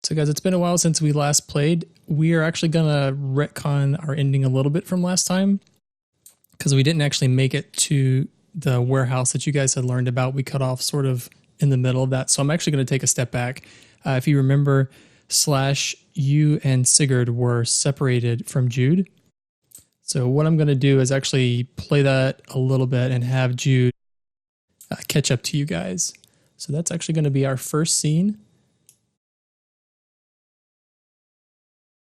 So, guys, it's been a while since we last played. We are actually going to retcon our ending a little bit from last time because we didn't actually make it to the warehouse that you guys had learned about. We cut off sort of in the middle of that. So I'm actually going to take a step back. If you remember, Slash, you and Sigurd were separated from Jude. So what I'm going to do is actually play that a little bit and have Jude catch up to you guys. So that's actually going to be our first scene.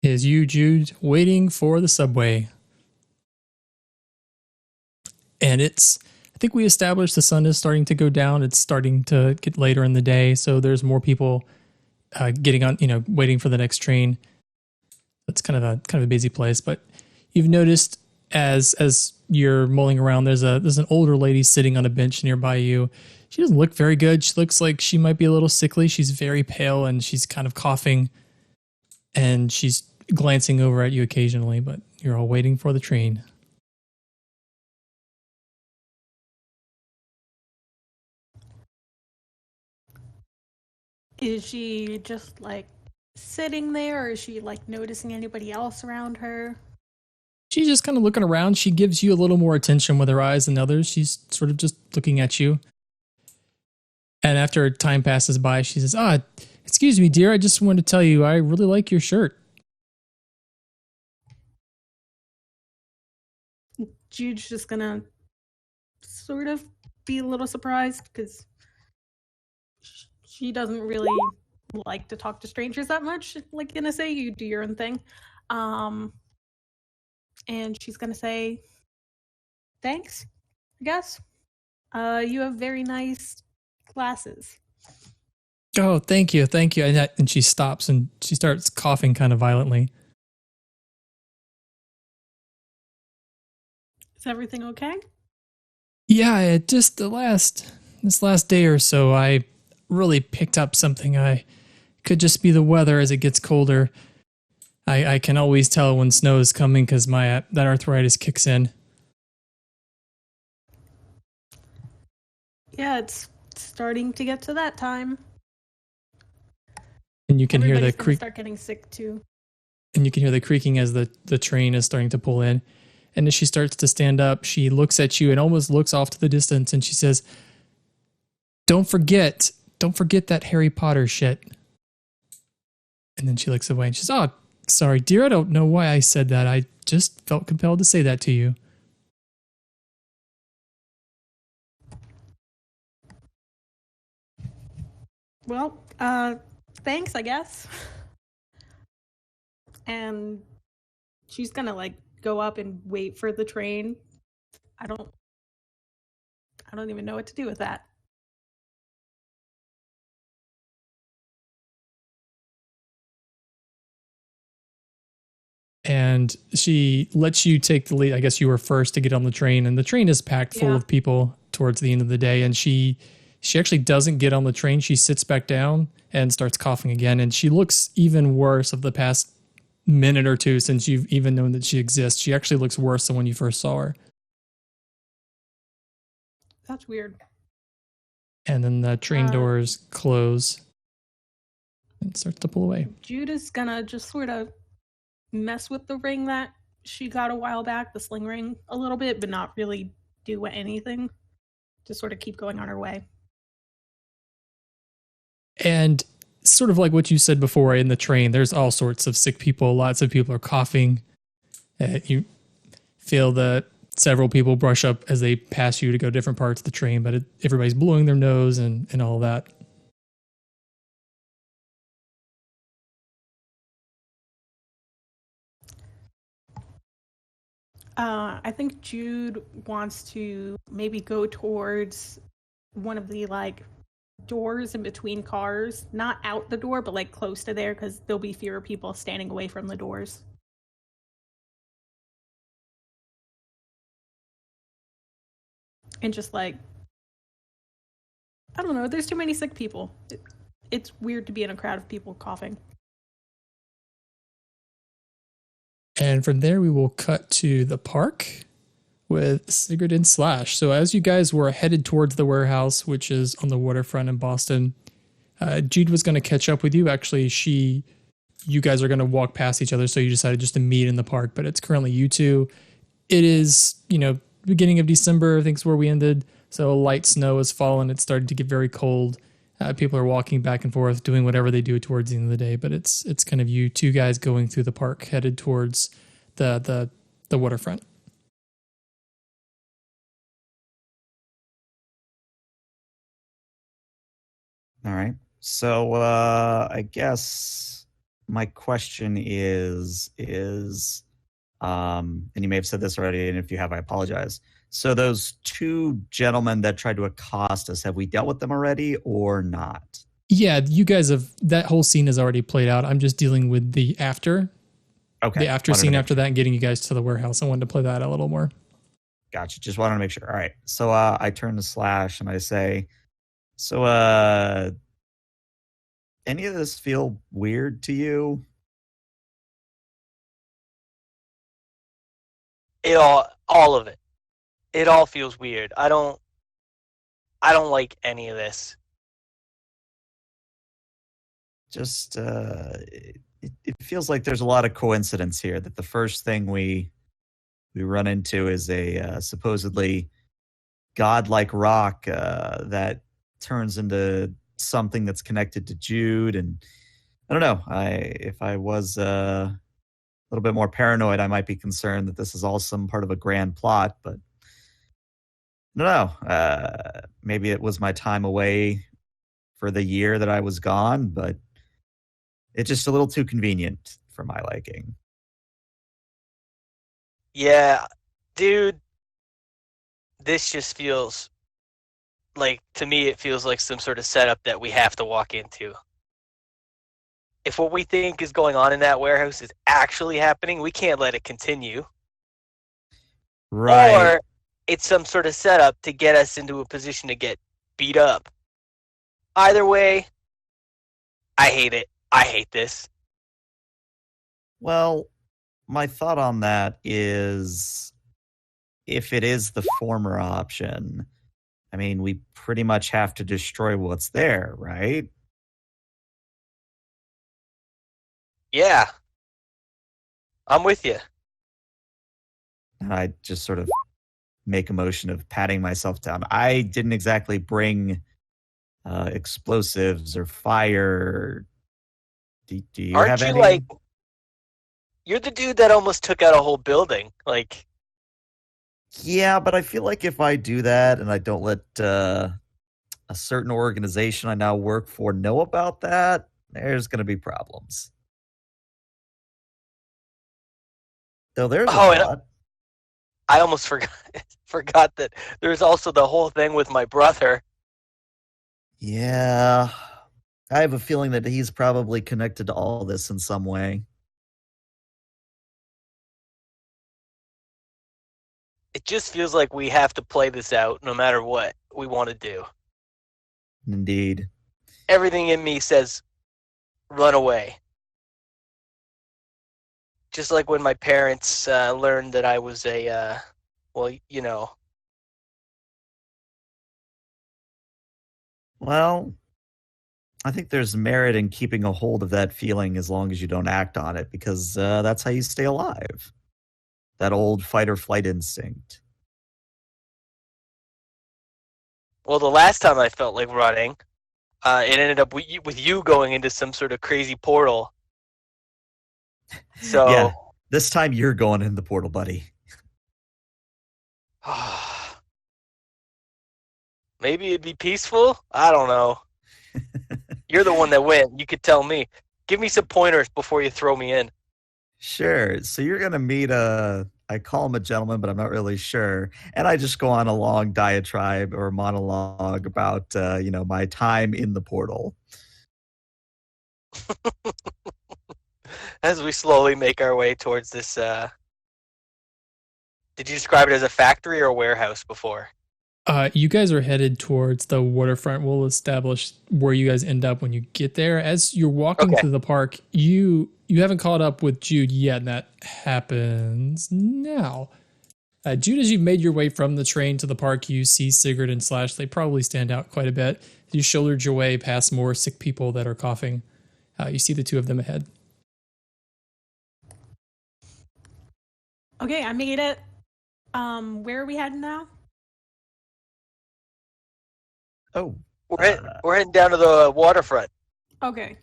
Is you, Jude, waiting for the subway. And I think we established the sun is starting to go down. It's starting to get later in the day. So there's more people getting on, waiting for the next train. It's kind of a busy place. But you've noticed as you're mulling around, there's an older lady sitting on a bench nearby you. She doesn't look very good. She looks like she might be a little sickly. She's very pale and she's kind of coughing. And she's glancing over at you occasionally, but you're all waiting for the train. Is she just like sitting there, or is she like noticing anybody else around her? She's just kind of looking around. She gives you a little more attention with her eyes than others. She's sort of just looking at you. And after time passes by, she says, excuse me, dear, I just wanted to tell you I really like your shirt. Jude's just gonna sort of be a little surprised because she doesn't really like to talk to strangers that much. Like, gonna say, you do your own thing. And she's gonna say, thanks, I guess. You have very nice glasses. Oh, thank you. And she stops and she starts coughing kind of violently. Is everything okay? Yeah, just this last day or so, I really picked up something. I could just be the weather as it gets colder. I can always tell when snow is coming because that arthritis kicks in. Yeah, it's starting to get to that time. And you can hear the creak. Start getting sick too. And you can hear the creaking as the train is starting to pull in. And as she starts to stand up, she looks at you and almost looks off to the distance and she says, Don't forget that Harry Potter shit. And then she looks away and she says, Oh, sorry, dear, I don't know why I said that. I just felt compelled to say that to you. Well, thanks, I guess. And she's gonna go up and wait for the train. I don't even know what to do with that. And she lets you take the lead. I guess you were first to get on the train, and the train is packed full of people towards the end of the day. And she actually doesn't get on the train. She sits back down and starts coughing again. And she looks even worse of the past minute or two since you've even known that she exists. She actually looks worse than when you first saw her. That's weird. And then the train doors close and starts to pull away. Jude is gonna just sort of mess with the ring that she got a while back, the sling ring, a little bit, but not really do anything. Just sort of keep going on her way. And sort of like what you said before in the train, there's all sorts of sick people. Lots of people are coughing. You feel that several people brush up as they pass you to go different parts of the train, but everybody's blowing their nose and all that. I think Jude wants to maybe go towards one of the doors in between cars, not out the door, but close to there, because there'll be fewer people standing away from the doors. And just I don't know, there's too many sick people. It's weird to be in a crowd of people coughing. And from there, we will cut to the park with Sigurd and Slash. So as you guys were headed towards the warehouse, which is on the waterfront in Boston, Jude was going to catch up with you. Actually, you guys are going to walk past each other, so you decided just to meet in the park. But it's currently you two. It is, beginning of December. I think is where we ended. So light snow has fallen. It's started to get very cold. People are walking back and forth, doing whatever they do towards the end of the day. But it's kind of you two guys going through the park, headed towards the waterfront. All right. So I guess my question and you may have said this already, and if you have, I apologize. So those two gentlemen that tried to accost us, have we dealt with them already or not? Yeah, you guys have, that whole scene has already played out. I'm just dealing with the after scene after that and getting you guys to the warehouse. I wanted to play that a little more. Gotcha. Just wanted to make sure. All right. So I turn to Slash and I say, so any of this feel weird to you? All of it. It all feels weird. I don't like any of this. Just it feels like there's a lot of coincidence here, that the first thing we run into is a supposedly godlike rock that turns into something that's connected to Jude. And I don't know, if I was a little bit more paranoid, I might be concerned that this is all some part of a grand plot. But I don't know, maybe it was my time away for the year that I was gone, but it's just a little too convenient for my liking. Yeah, dude, this just feels like, to me, it feels like some sort of setup that we have to walk into. If what we think is going on in that warehouse is actually happening, we can't let it continue. Right. Or it's some sort of setup to get us into a position to get beat up. Either way, I hate it. I hate this. Well, my thought on that is, if it is the former option, I mean, we pretty much have to destroy what's there, right? Yeah. I'm with you. And I just sort of make a motion of patting myself down. I didn't exactly bring explosives or fire. Do you Aren't have you any? like, you're the dude that almost took out a whole building. Like, Yeah, but I feel like if I do that and I don't let a certain organization I now work for know about that, there's going to be problems. Though there's a and thought. I almost forgot that there's also the whole thing with my brother. Yeah, I have a feeling that he's probably connected to all this in some way. It just feels like we have to play this out no matter what we want to do. Indeed. Everything in me says, run away. Just like when my parents learned that I was Well, I think there's merit in keeping a hold of that feeling as long as you don't act on it, because that's how you stay alive. That old fight or flight instinct. Well, the last time I felt like running, it ended up with you going into some sort of crazy portal. So Yeah, this time you're going in the portal, buddy. maybe it'd be peaceful. I don't know. You're the one that went. You could tell me. Give me some pointers before you throw me in. Sure. So you're going to meet I call him a gentleman, but I'm not really sure. And I just go on a long diatribe or monologue about, my time in the portal. As we slowly make our way towards this, did you describe it as a factory or a warehouse before? You guys are headed towards the waterfront. We'll establish where you guys end up when you get there. As you're walking through the park, you haven't caught up with Jude yet, and that happens now. Jude, as you've made your way from the train to the park, you see Sigurd and Slash. They probably stand out quite a bit. you shouldered your way past more sick people that are coughing. You see the two of them ahead. Okay, I made it. Where are we heading now? Oh, We're heading down to the waterfront. Okay.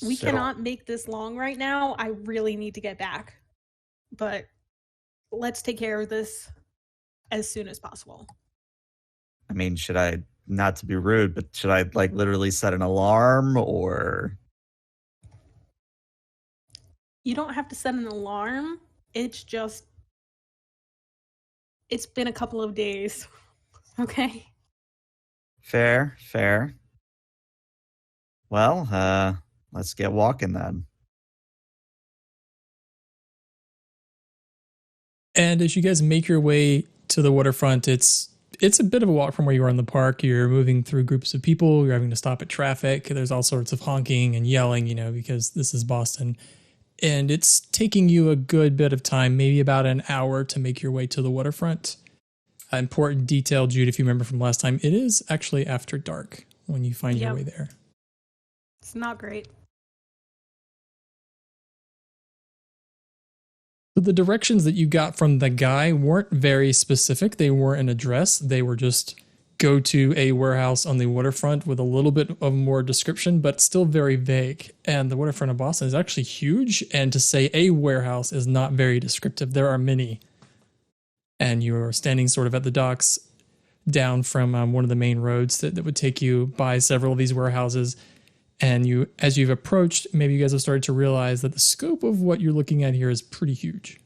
We so- cannot make this long right now. I really need to get back. But let's take care of this as soon as possible. I mean, should I, not to be rude, but should I like literally set an alarm or? You don't have to set an alarm. It's been a couple of days. Okay. Fair. Well, let's get walking then. And as you guys make your way to the waterfront, it's a bit of a walk from where you are in the park. You're moving through groups of people. You're having to stop at traffic. There's all sorts of honking and yelling, because this is Boston. And it's taking you a good bit of time, maybe about an hour, to make your way to the waterfront. Important detail, Jude, if you remember from last time, it is actually after dark when you find your way there. It's not great. So the directions that you got from the guy weren't very specific. They weren't an address. They were just go to a warehouse on the waterfront with a little bit of more description, but still very vague. And the waterfront of Boston is actually huge. And to say a warehouse is not very descriptive. There are many. And you're standing sort of at the docks down from one of the main roads that would take you by several of these warehouses. And you, as you've approached, maybe you guys have started to realize that the scope of what you're looking at here is pretty huge.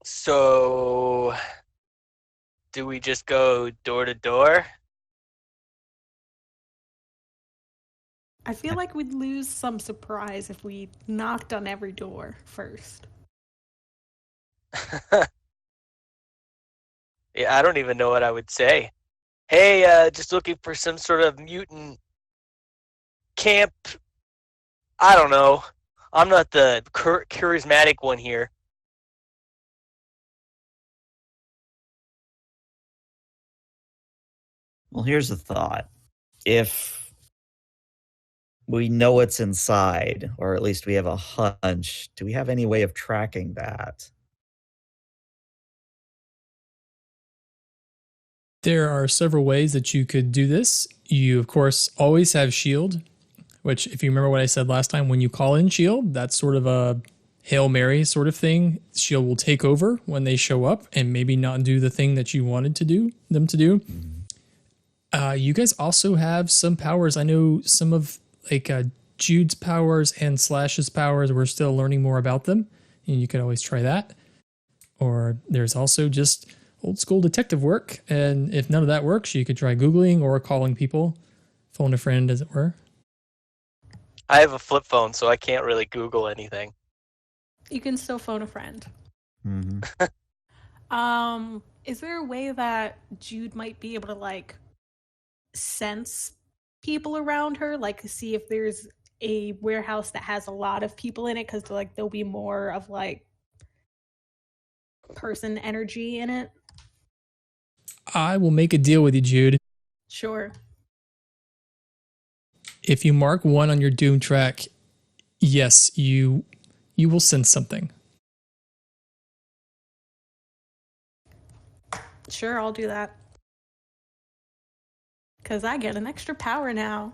So, do we just go door to door? I feel like we'd lose some surprise if we knocked on every door first. Yeah, I don't even know what I would say. Hey, just looking for some sort of mutant camp. I don't know. I'm not the charismatic one here. Well, here's the thought. If we know what's inside, or at least we have a hunch, do we have any way of tracking that? There are several ways that you could do this. You, of course, always have shield, which, if you remember what I said last time, when you call in shield, that's sort of a Hail Mary sort of thing. Shield will take over when they show up and maybe not do the thing that you wanted them to do. You guys also have some powers. I know some of Jude's powers and Slash's powers. We're still learning more about them, and you could always try that. Or there's also just old school detective work, and if none of that works, you could try Googling or calling people, phone a friend, as it were. I have a flip phone, so I can't really Google anything. You can still phone a friend. Mm-hmm. Is there a way that Jude might be able to sense people around her, see if there's a warehouse that has a lot of people in it, because there'll be more of person energy in it? I will make a deal with you, Jude. Sure. If you mark 1 on your Doom track, yes, you will sense something. Sure, I'll do that. Because I get an extra power now.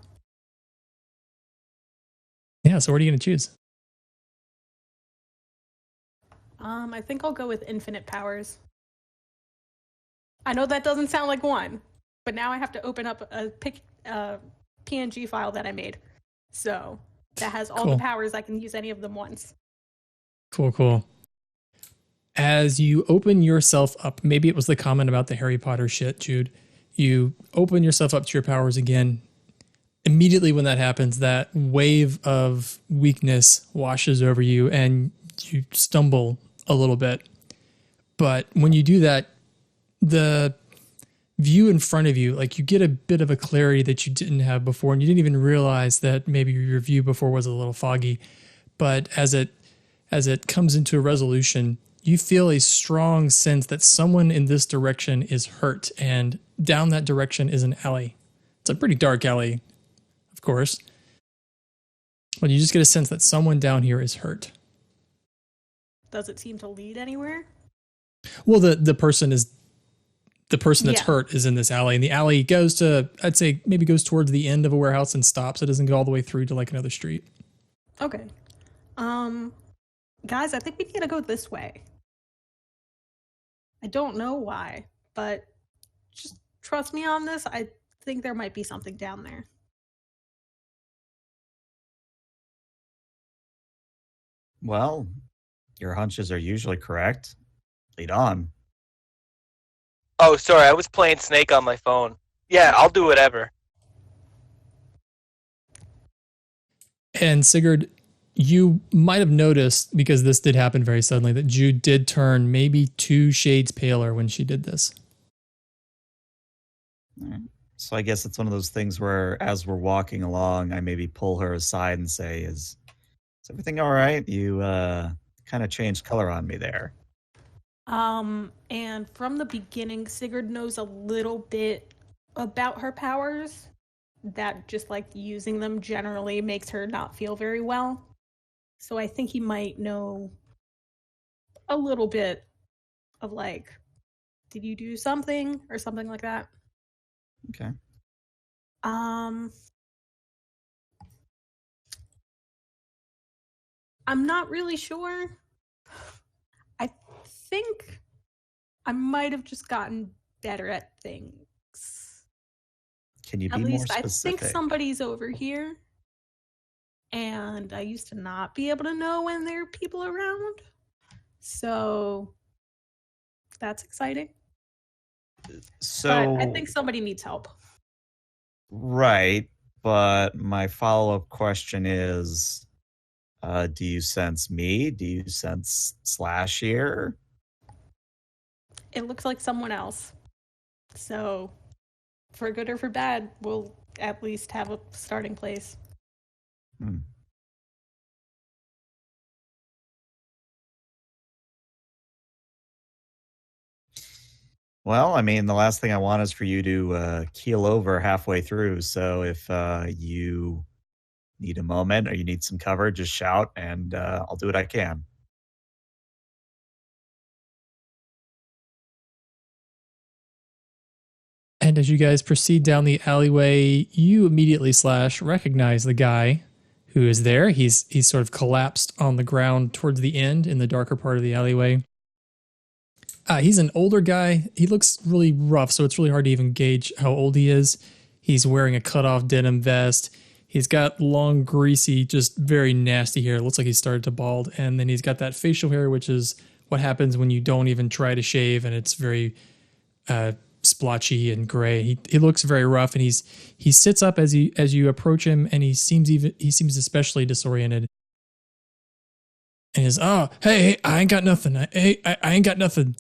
Yeah, so what are you going to choose? I think I'll go with infinite powers. I know that doesn't sound like one, but now I have to open up a PNG file that I made. So that has all the powers. I can use any of them once. Cool. As you open yourself up, maybe it was the comment about the Harry Potter shit, Jude. You open yourself up to your powers again. Immediately when that happens, that wave of weakness washes over you and you stumble a little bit. But when you do that, the view in front of you, you get a bit of a clarity that you didn't have before, and you didn't even realize that maybe your view before was a little foggy. But as it as it comes into a resolution, you feel a strong sense that someone in this direction is hurt, and down that direction is an alley. It's a pretty dark alley, of course, but you just get a sense that someone down here is hurt. Does it seem to lead anywhere? Well, the person that's Yeah. hurt is in this alley, and the alley goes to, I'd say, maybe goes towards the end of a warehouse and stops. It doesn't go all the way through to like another street. Okay. Guys, I think we need to go this way. I don't know why, but just trust me on this. I think there might be something down there. Well, your hunches are usually correct. Lead on. Oh, sorry, I was playing Snake on my phone. Yeah, I'll do whatever. And Sigurd, you might have noticed, because this did happen very suddenly, that Jude did turn maybe 2 shades paler when she did this. All right. So I guess it's one of those things where, as we're walking along, I maybe pull her aside and say, "Is everything all right? You kind of changed color on me there." And from the beginning, Sigurd knows a little bit about her powers. That just like using them generally makes her not feel very well. So I think he might know a little bit of like, did you do something or something like that? Okay. I'm not really sure. I think I might have just gotten better at things. Can you At be more least I specific? think somebody's over here. And I used to not be able to know when there are people around. So that's exciting. So But I think somebody needs help. right, but my follow-up question is, do you sense me? Do you sense Slash here? It looks like someone else. So for good or for bad, we'll at least have a starting place. Hmm. Well, I mean, the last thing I want is for you to keel over halfway through. So if you need a moment or you need some cover, just shout and I'll do what I can. And as you guys proceed down the alleyway, you immediately, Slash, recognize the guy who is there. He's sort of collapsed on the ground towards the end in the darker part of the alleyway. He's an older guy. He looks really rough, so it's really hard to even gauge how old he is. He's wearing a cut-off denim vest. He's got long, greasy, just very nasty hair. It looks like he started to bald. And then he's got that facial hair, which is what happens when you don't even try to shave, and it's very splotchy and gray. He looks very rough, and he sits up as you approach him, and he seems especially disoriented. And he's, "Oh, hey, I ain't got nothing. I ain't got nothing."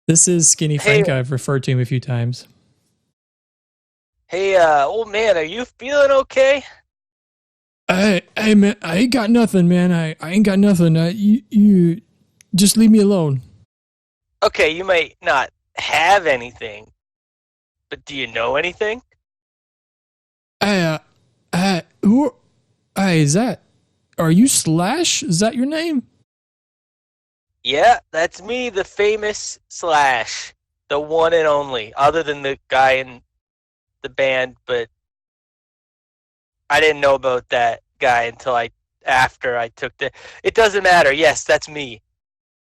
This is Skinny Frank. I've referred to him a few times. Hey, old man, are you feeling okay? Hey, man, I ain't got nothing, man. I ain't got nothing. You just leave me alone. Okay, you might not have anything, but do you know anything? Who? Is that? Are you Slash? Is that your name? Yeah, that's me, the famous Slash, the one and only, other than the guy in the band, but I didn't know about that guy until after I took the. It doesn't matter. Yes, that's me.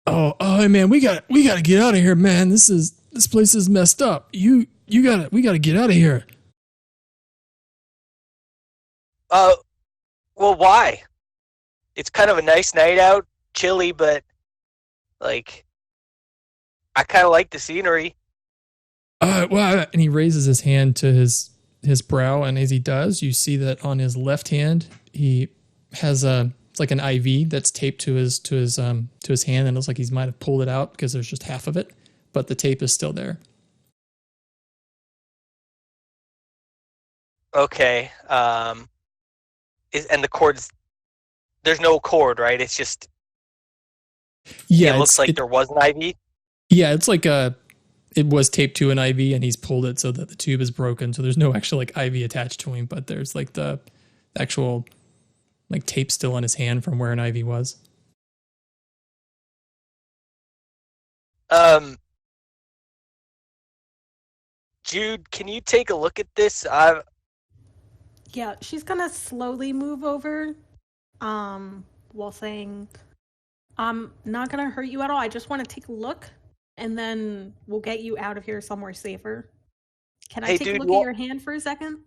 Oh, hey, man, we got to get out of here, man. This place is messed up. We got to get out of here. Well, why? It's kind of a nice night out, chilly, but like, I kind of like the scenery. Well, and he raises his hand to his brow, and as he does, you see that on his left hand he has it's like an IV that's taped to his hand, and it looks like he might have pulled it out because there's just half of it, but the tape is still there. Okay. And the cord's there's no cord, right? It's just Yeah, it looks like there was an IV. Yeah, it's like it was taped to an IV and he's pulled it so that the tube is broken. So there's no actual like IV attached to him, but there's like the actual like tape still on his hand from where an IV was. Jude, can you take a look at this? Yeah, she's gonna slowly move over, while saying, "I'm not gonna hurt you at all. I just want to take a look, and then we'll get you out of here somewhere safer. Can I Hey, take dude, a look at your hand for a second?"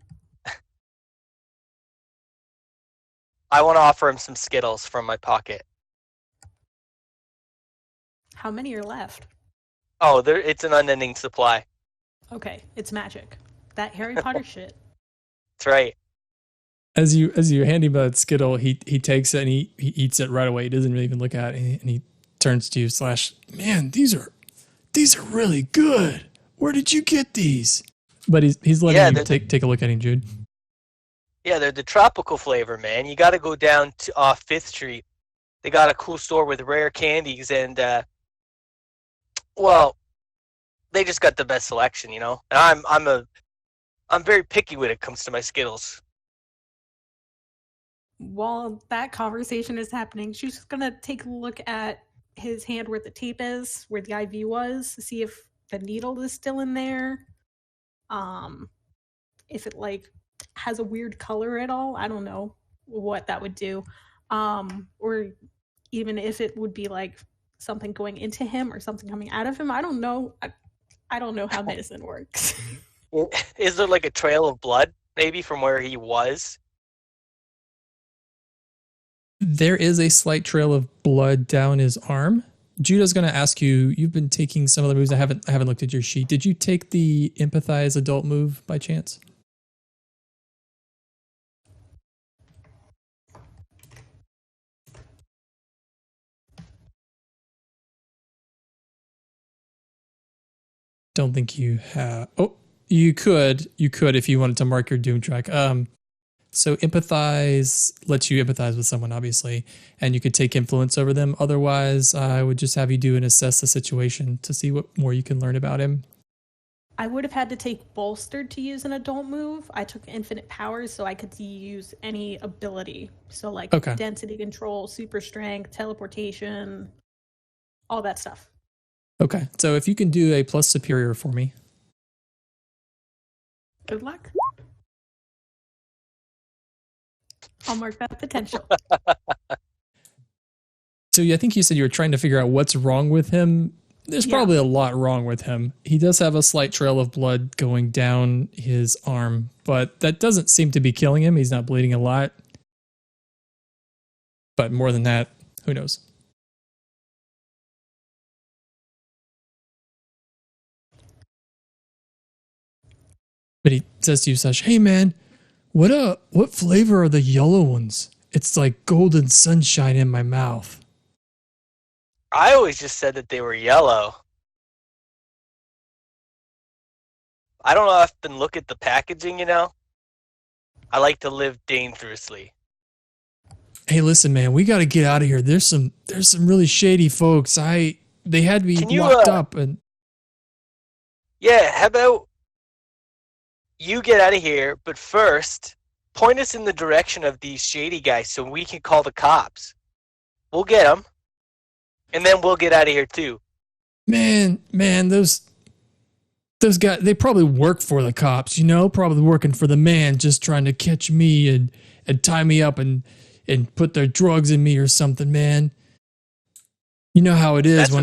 I want to offer him some Skittles from my pocket. How many are left? Oh, it's an unending supply. Okay, it's magic. That Harry Potter shit. That's right. As you hand him a Skittle, he takes it and he eats it right away. He doesn't really even look at it, and he turns to you, Slash. Man, these are really good. Where did you get these? But he's letting you take a look at him, Jude. Yeah, they're the tropical flavor, man. You got to go down to off 5th Street. They got a cool store with rare candies and, well, they just got the best selection, you know. And I'm very picky when it comes to my Skittles. While that conversation is happening, she's just gonna take a look at his hand where the tape is, where the IV was, to see if the needle is still in there. If it like has a weird color at all, I don't know what that would do. Or even if it would be like something going into him or something coming out of him. I don't know. I don't know how medicine works. Is there like a trail of blood maybe from where he was? There is a slight trail of blood down his arm. Judah's going to ask you, you've been taking some of the moves. I haven't looked at your sheet. Did you take the empathize adult move by chance? Don't think you have. Oh, you could if you wanted to mark your doom track. So empathize lets you empathize with someone, obviously, and you could take influence over them. Otherwise, I would just have you do and assess the situation to see what more you can learn about him. I would have had to take bolstered to use an adult move. I took infinite powers, so I could use any ability. So like density control, super strength, teleportation, all that stuff. Okay, so if you can do a plus superior for me. Good luck. I'll mark that potential. So I think you said you were trying to figure out what's wrong with him. There's probably a lot wrong with him. He does have a slight trail of blood going down his arm, but that doesn't seem to be killing him. He's not bleeding a lot. But more than that, who knows? But he says to you, Sash, hey man, what flavor are the yellow ones? It's like golden sunshine in my mouth. I always just said that they were yellow. I don't often look at the packaging, you know. I like to live dangerously. Hey, listen, man, we got to get out of here. There's some really shady folks. They had me locked up and. Yeah, how about you get out of here, but first, point us in the direction of these shady guys so we can call the cops. We'll get them, and then we'll get out of here too. Man, those guys, they probably work for the cops, you know, probably working for the man, just trying to catch me and tie me up and put their drugs in me or something, man. You know how it is.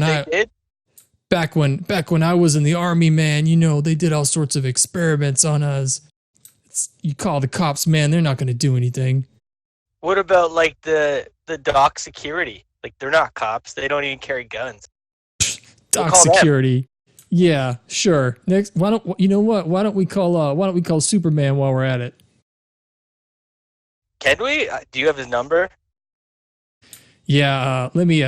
Back when I was in the army, man, you know, they did all sorts of experiments on us. You call the cops, man, they're not going to do anything. What about like the dock security? Like they're not cops. They don't even carry guns. Dock security. Them. Yeah, sure. Next, why don't we call Superman while we're at it? Can we? Do you have his number? Yeah, let me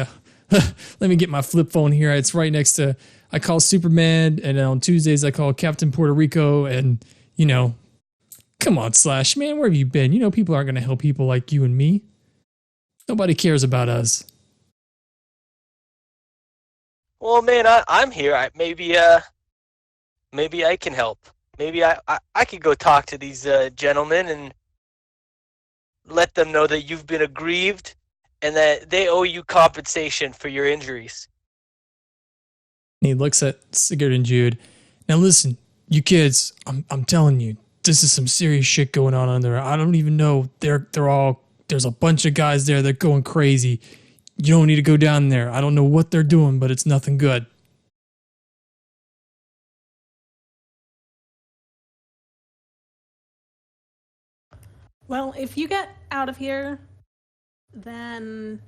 get my flip phone here. It's right next to. I call Superman, and on Tuesdays I call Captain Puerto Rico, and you know, come on, Slash, man, where have you been? You know, people aren't going to help people like you and me. Nobody cares about us. Well, man, I'm here. Maybe I can help. Maybe I could go talk to these gentlemen and let them know that you've been aggrieved and that they owe you compensation for your injuries. And he looks at Sigurd and Jude. Now listen, you kids, I'm telling you, this is some serious shit going on there. I don't even know. There's a bunch of guys there that are going crazy. You don't need to go down there. I don't know what they're doing, but it's nothing good. Well, if you get out of here, then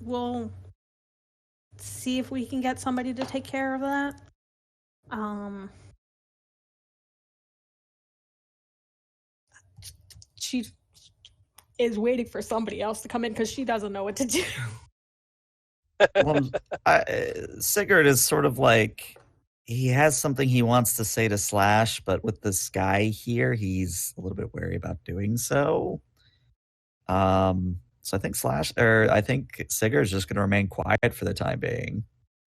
we'll see if we can get somebody to take care of that. She is waiting for somebody else to come in because she doesn't know what to do. Well, Sigurd is sort of like, he has something he wants to say to Slash, but with this guy here, he's a little bit wary about doing so. So I think Sigurd's just going to remain quiet for the time being.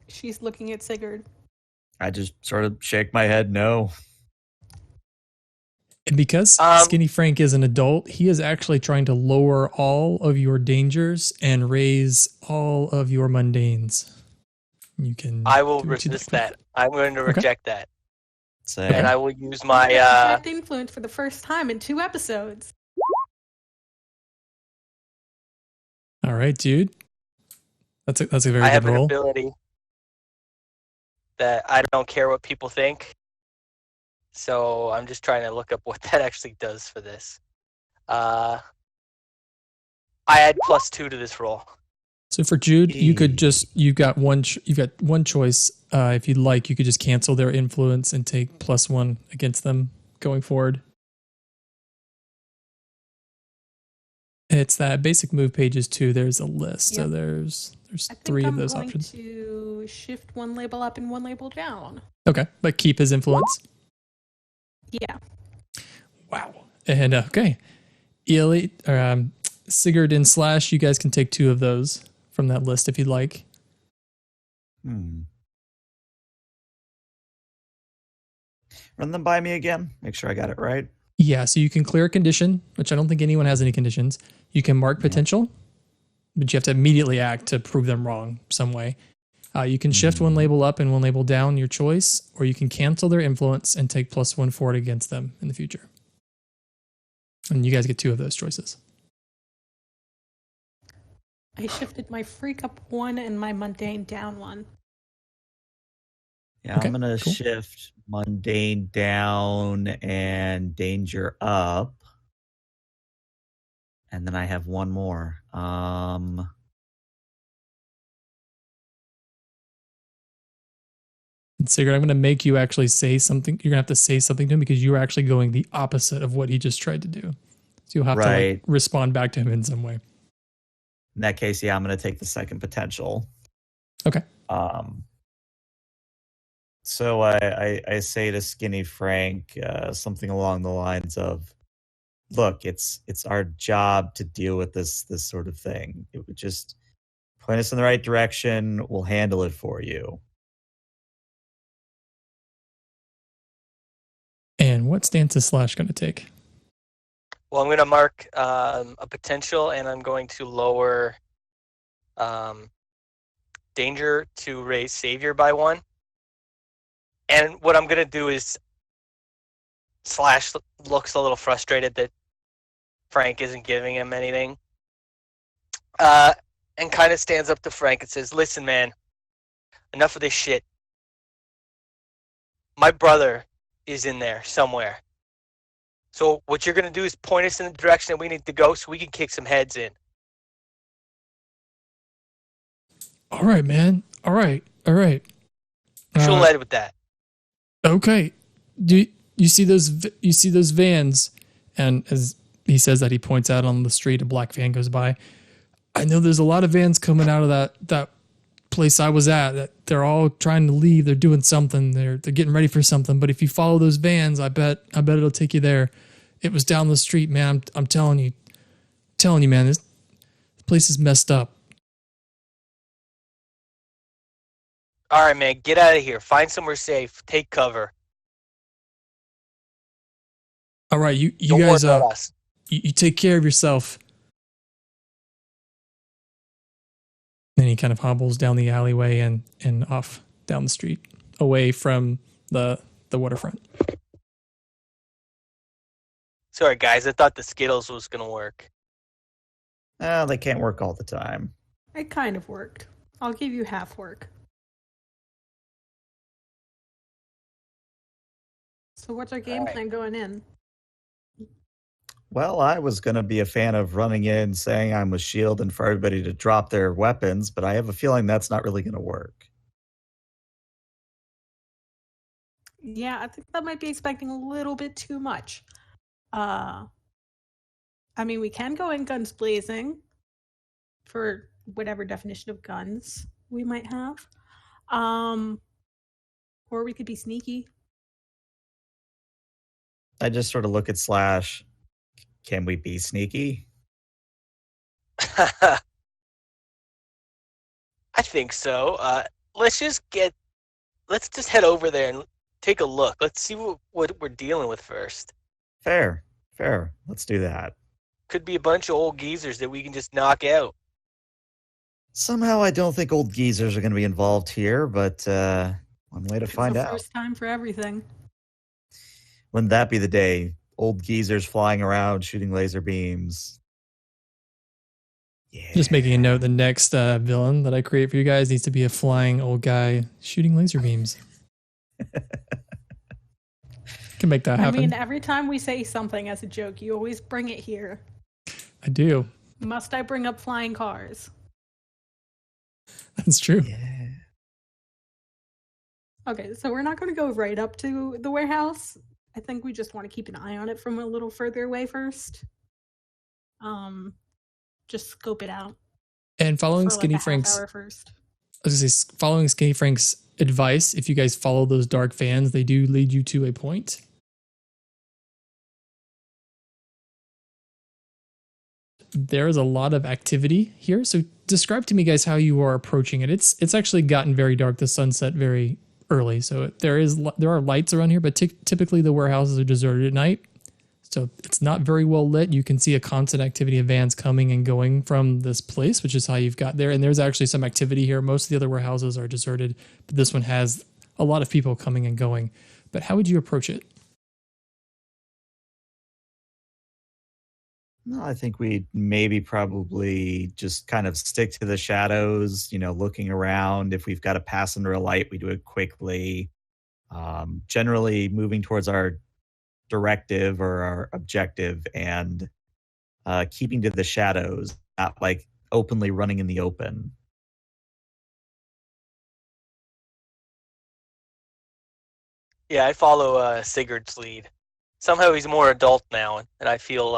She's looking at Sigurd. I just sort of shake my head no. And because Skinny Frank is an adult, he is actually trying to lower all of your dangers and raise all of your mundanes. You can. I will resist that. I'm going to reject that. Say. And I will use my direct influence for the first time in 2 episodes. All right, dude. That's a very I good have roll. an ability that I don't care what people think. So I'm just trying to look up what that actually does for this. I add +2 to this roll. So for Jude, you've got one choice. If you'd like, you could just cancel their influence and take +1 against them going forward. It's that basic move pages 2. There's a list. Yep. So there's 3 of those options. I'm going to shift 1 label up and 1 label down. Okay, but keep his influence. Yeah. Wow. And okay, Sigurd and Slash, you guys can take 2 of those from that list if you'd like. Run them by me again. Make sure I got it right. Yeah, so you can clear a condition, which I don't think anyone has any conditions. You can mark potential, but you have to immediately act to prove them wrong some way. You can shift 1 label up and 1 label down, your choice, or you can cancel their influence and take +1 forward against them in the future. And you guys get 2 of those choices. I shifted my freak up 1 and my mundane down 1. Yeah, okay, I'm going to shift mundane down and danger up. And then I have 1 more. Sigurd, I'm going to make you actually say something. You're going to have to say something to him because you were actually going the opposite of what he just tried to do. So you'll have to respond back to him in some way. In that case, yeah, I'm going to take the second potential. Okay. So I say to Skinny Frank something along the lines of, look, it's our job to deal with this sort of thing. It would just point us in the right direction. We'll handle it for you. And what stance is Slash going to take? Well, I'm going to mark a potential, and I'm going to lower danger to raise savior by 1. And what I'm going to do is Slash looks a little frustrated that Frank isn't giving him anything. And kind of stands up to Frank and says, listen, man, enough of this shit. My brother is in there somewhere. So what you're going to do is point us in the direction that we need to go so we can kick some heads in. All right, man. All right. She'll lead with that. Okay. Do you see those vans? And as he says that, he points out on the street, a black van goes by. I know there's a lot of vans coming out of that place I was at, that they're all trying to leave. They're doing something. They're getting ready for something. But if you follow those vans, I bet it'll take you there. It was down the street, man. I'm telling you, man. This Place is messed up. All right, man, get out of here. Find somewhere safe. Take cover. All right, you Don't guys, worry about us. you take care of yourself. Then he kind of hobbles down the alleyway and off down the street, away from the waterfront. Sorry, guys. I thought the Skittles was gonna work. They can't work all the time. It kind of worked. I'll give you half work. So what's our game Alright. plan going in? Well, I was going to be a fan of running in, saying I'm with S.H.I.E.L.D. and for everybody to drop their weapons, but I have a feeling that's not really going to work. Yeah, I think that might be expecting a little bit too much. I mean, we can go in guns blazing for whatever definition of guns we might have. Or we could be sneaky. I just sort of look at Slash. Can we be sneaky? I think so. Let's just head over there and take a look. Let's see what we're dealing with first. Fair. Let's do that. Could be a bunch of old geezers that we can just knock out. Somehow I don't think old geezers are going to be involved here, but one way to find It's the out. first time for everything. Wouldn't that be the day? Old geezers flying around shooting laser beams. Yeah. Just making a note, the next villain that I create for you guys needs to be a flying old guy shooting laser beams. Can make that happen. I mean, every time we say something as a joke, you always bring it here. I do. Must I bring up flying cars? That's true. Yeah. Okay, so we're not going to go right up to the warehouse. I think we just want to keep an eye on it from a little further away first. Just scope it out. And following for like Skinny a half Frank's, hour first. I was going to say, following Skinny Frank's advice, if you guys follow those dark fans, they do lead you to a point. There is a lot of activity here. So describe to me, guys, how you are approaching it. It's actually gotten very dark. The sunset very early, so there are lights around here, but typically the warehouses are deserted at night, so it's not very well lit. You can see a constant activity of vans coming and going from this place, which is how you've got there. And there's actually some activity here. Most of the other warehouses are deserted, but this one has a lot of people coming and going. But how would you approach it? No, I think we'd maybe probably just kind of stick to the shadows, looking around. If we've got to pass under a light, we do it quickly. Generally moving towards our directive or our objective and keeping to the shadows, not like openly running in the open. Yeah, I follow Sigurd's lead. Somehow he's more adult now, and I feel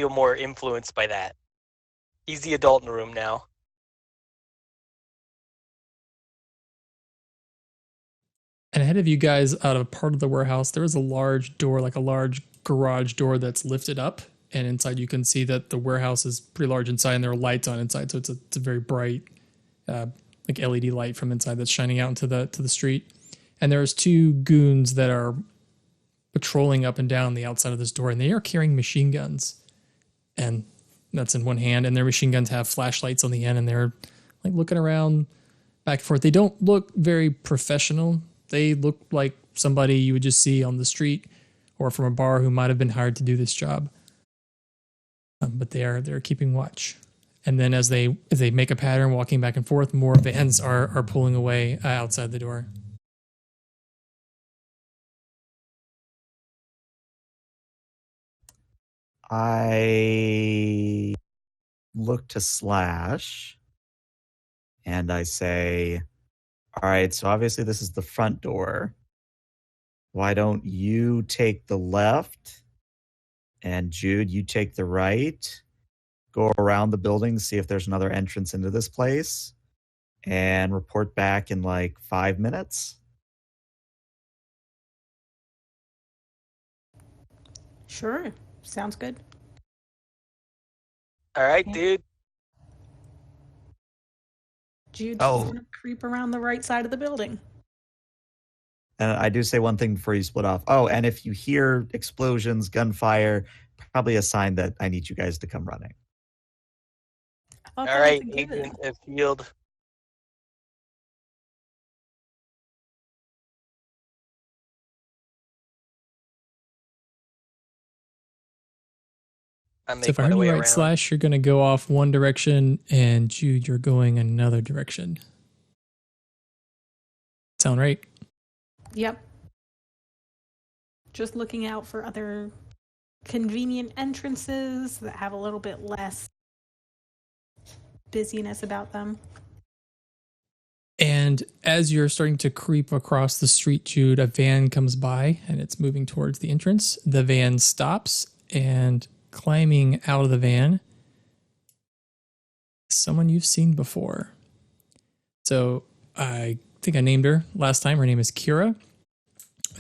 more influenced by that. He's the adult in the room now. And ahead of you guys, out of a part of the warehouse, there is a large door, like a large garage door that's lifted up. And inside you can see that the warehouse is pretty large inside and there are lights on inside. So it's a very bright, like LED light from inside that's shining out into the street. And there's two goons that are patrolling up and down the outside of this door, and they are carrying machine guns. And that's in one hand, and their machine guns have flashlights on the end, and they're like looking around back and forth. They don't look very professional. They look like somebody you would just see on the street or from a bar who might have been hired to do this job. But they're keeping watch. And then as they make a pattern walking back and forth, more vans are pulling away outside the door. I look to Slash and I say, all right, so obviously this is the front door. Why don't you take the left? And Jude, you take the right. Go around the building, see if there's another entrance into this place, and report back in like 5 minutes. Sure. Sounds good. All right, Yeah. dude. Jude's Oh. just gonna creep around the right side of the building. And I do say one thing before you split off. Oh, and if you hear explosions, gunfire, probably a sign that I need you guys to come running. I thought All that right, was a given. agent of field. I So make if I my heard way you right, around. Slash, you're going to go off one direction, and Jude, you're going another direction. Sound right? Yep. Just looking out for other convenient entrances that have a little bit less busyness about them. And as you're starting to creep across the street, Jude, a van comes by and it's moving towards the entrance. The van stops, and climbing out of the van, someone you've seen before. So I think I named her last time. Her name is Kira.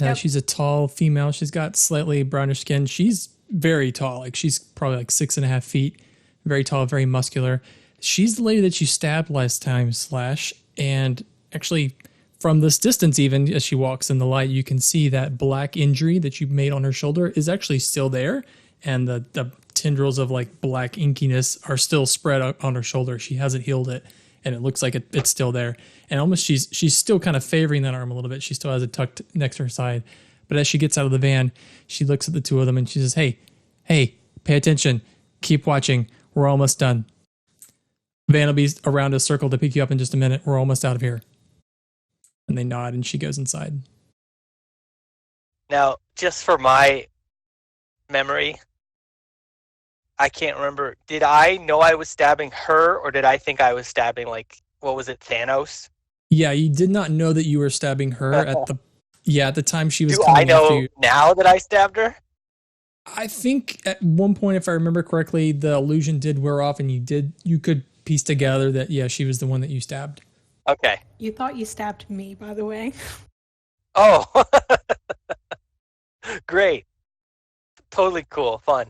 Yep. She's a tall female. She's got slightly brownish skin. She's very tall. Like, she's probably like 6.5 feet. Very tall, very muscular. She's the lady that you stabbed last time, Slash. And actually, from this distance, even as she walks in the light, you can see that black injury that you made on her shoulder is actually still there. And the tendrils of like black inkiness are still spread out on her shoulder. She hasn't healed it, and it looks like it's still there. And almost she's still kind of favoring that arm a little bit. She still has it tucked next to her side. But as she gets out of the van, she looks at the two of them and she says, hey, pay attention. Keep watching. We're almost done. Van will be around a circle to pick you up in just a minute. We're almost out of here. And they nod, and she goes inside. Now, just for my memory, I can't remember. Did I know I was stabbing her, or did I think I was stabbing, like, what was it, Thanos? Yeah, you did not know that you were stabbing her at the time she was Do coming I know after you. now that I stabbed her? I think at one point, if I remember correctly, the illusion did wear off, and you could piece together that, yeah, she was the one that you stabbed. Okay. You thought you stabbed me, by the way. Oh, great. Totally cool. Fun.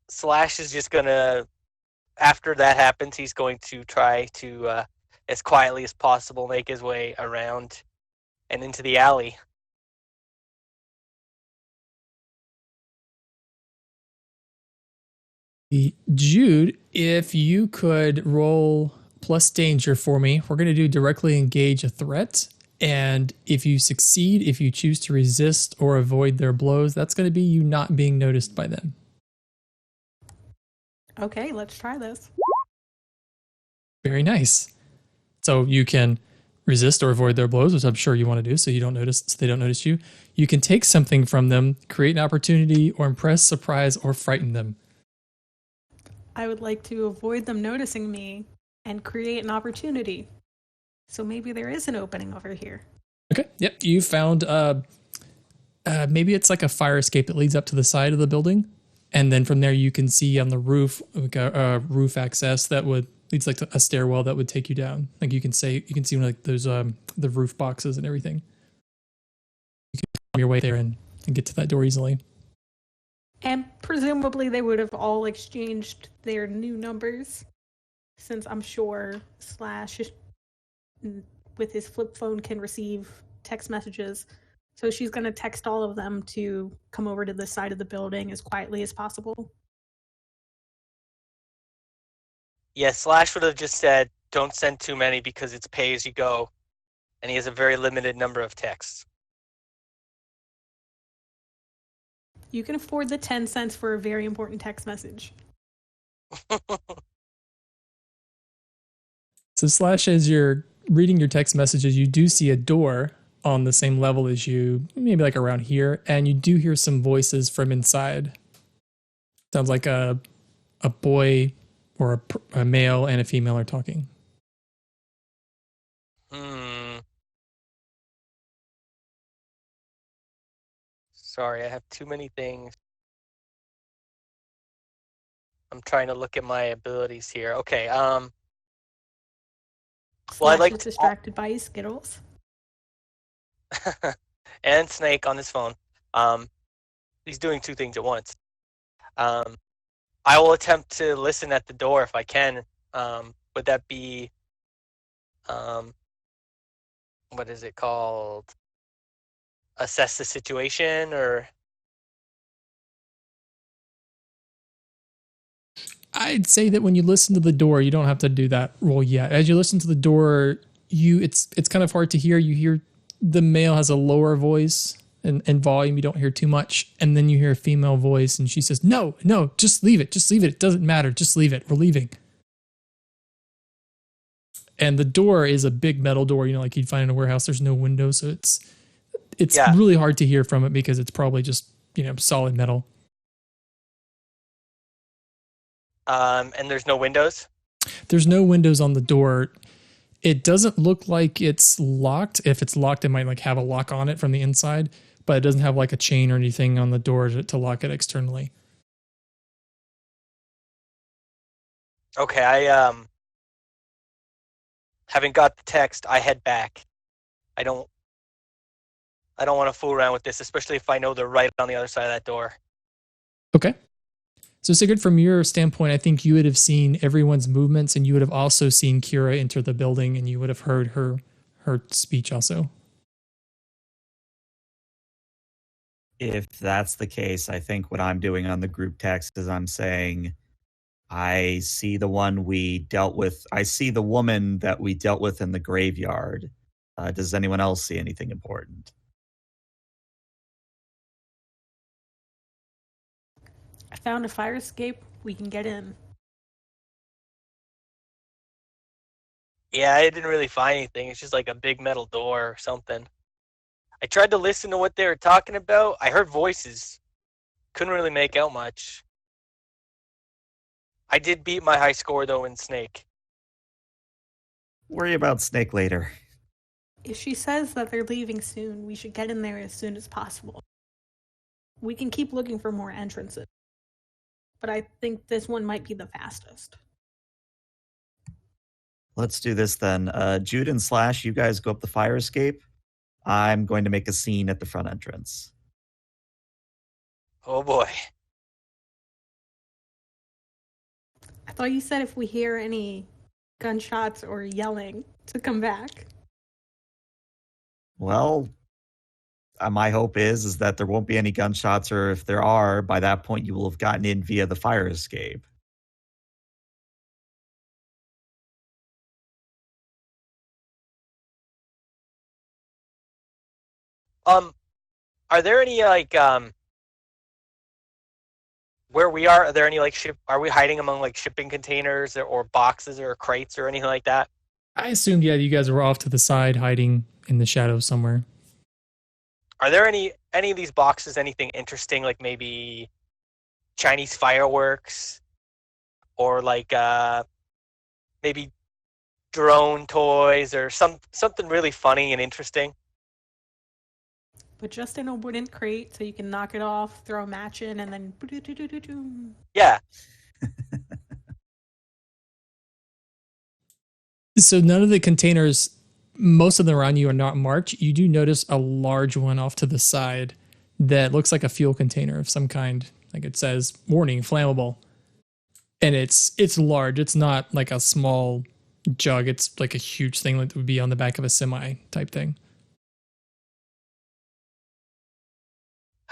Slash is just gonna, after that happens, he's going to try to, as quietly as possible, make his way around and into the alley. Jude, if you could roll plus danger for me, we're going to do directly engage a threat. And if you succeed, if you choose to resist or avoid their blows, that's going to be you not being noticed by them. Okay, let's try this. Very nice. So you can resist or avoid their blows, which I'm sure you want to do, so they don't notice you. You can take something from them, create an opportunity, or impress, surprise, or frighten them. I would like to avoid them noticing me and create an opportunity. So maybe there is an opening over here. Okay. Yep. You found maybe it's like a fire escape that leads up to the side of the building, and then from there you can see on the roof like a roof access that leads like a stairwell that would take you down. Like you can see like those the roof boxes and everything. You can find your way there and get to that door easily. And presumably they would have all exchanged their new numbers, since I'm sure Slash, with his flip phone, can receive text messages. So she's going to text all of them to come over to the side of the building as quietly as possible. Yeah, Slash would have just said, don't send too many because it's pay as you go. And he has a very limited number of texts. You can afford the 10 cents for a very important text message. So Slash, as you're reading your text messages, you do see a door on the same level as you, maybe like around here, and you do hear some voices from inside. Sounds like a boy or a male and a female are talking. Sorry, I have too many things. I'm trying to look at my abilities here. Okay, Slash is distracted by his Skittles. and Snake on his phone. He's doing two things at once. I will attempt to listen at the door if I can. Would that be, what is it called? Assess the situation, or? I'd say that when you listen to the door, you don't have to do that roll yet. As you listen to the door, it's kind of hard to hear. You hear the male has a lower voice and volume. You don't hear too much, and then you hear a female voice, and she says, "No, just leave it. Just leave it. It doesn't matter. Just leave it. We're leaving." And the door is a big metal door, like you'd find in a warehouse. There's no window, so it's really hard to hear from it because it's probably just solid metal. And there's no windows? There's no windows on the door. It doesn't look like it's locked. If it's locked, it might have a lock on it from the inside, but it doesn't have a chain or anything on the door to lock it externally. Okay, I having got the text, I head back. I don't want to fool around with this, especially if I know they're right on the other side of that door. Okay. So Sigurd, from your standpoint, I think you would have seen everyone's movements, and you would have also seen Kira enter the building, and you would have heard her speech also. If that's the case, I think what I'm doing on the group text is I'm saying, I see the one we dealt with. I see the woman that we dealt with in the graveyard. Does anyone else see anything important? I found a fire escape. We can get in. Yeah, I didn't really find anything. It's just a big metal door or something. I tried to listen to what they were talking about. I heard voices. Couldn't really make out much. I did beat my high score, though, in Snake. Worry about Snake later. If she says that they're leaving soon, we should get in there as soon as possible. We can keep looking for more entrances, but I think this one might be the fastest. Let's do this then. Jude and Slash, you guys go up the fire escape. I'm going to make a scene at the front entrance. Oh boy. I thought you said if we hear any gunshots or yelling to come back. Well, my hope is that there won't be any gunshots, or if there are, by that point you will have gotten in via the fire escape. Are there any where we are there any are we hiding among shipping containers or boxes or crates or anything like that? I assumed, you guys were off to the side hiding in the shadows somewhere. Are there any of these boxes anything interesting, like maybe Chinese fireworks or maybe drone toys or something really funny and interesting? But just in a wooden crate so you can knock it off, throw a match in, and then... Yeah. So none of the containers, most of them around you are not marked. You do notice a large one off to the side that looks like a fuel container of some kind. Like it says, warning, flammable. And it's large. It's not like a small jug. It's like a huge thing that would be on the back of a semi type thing.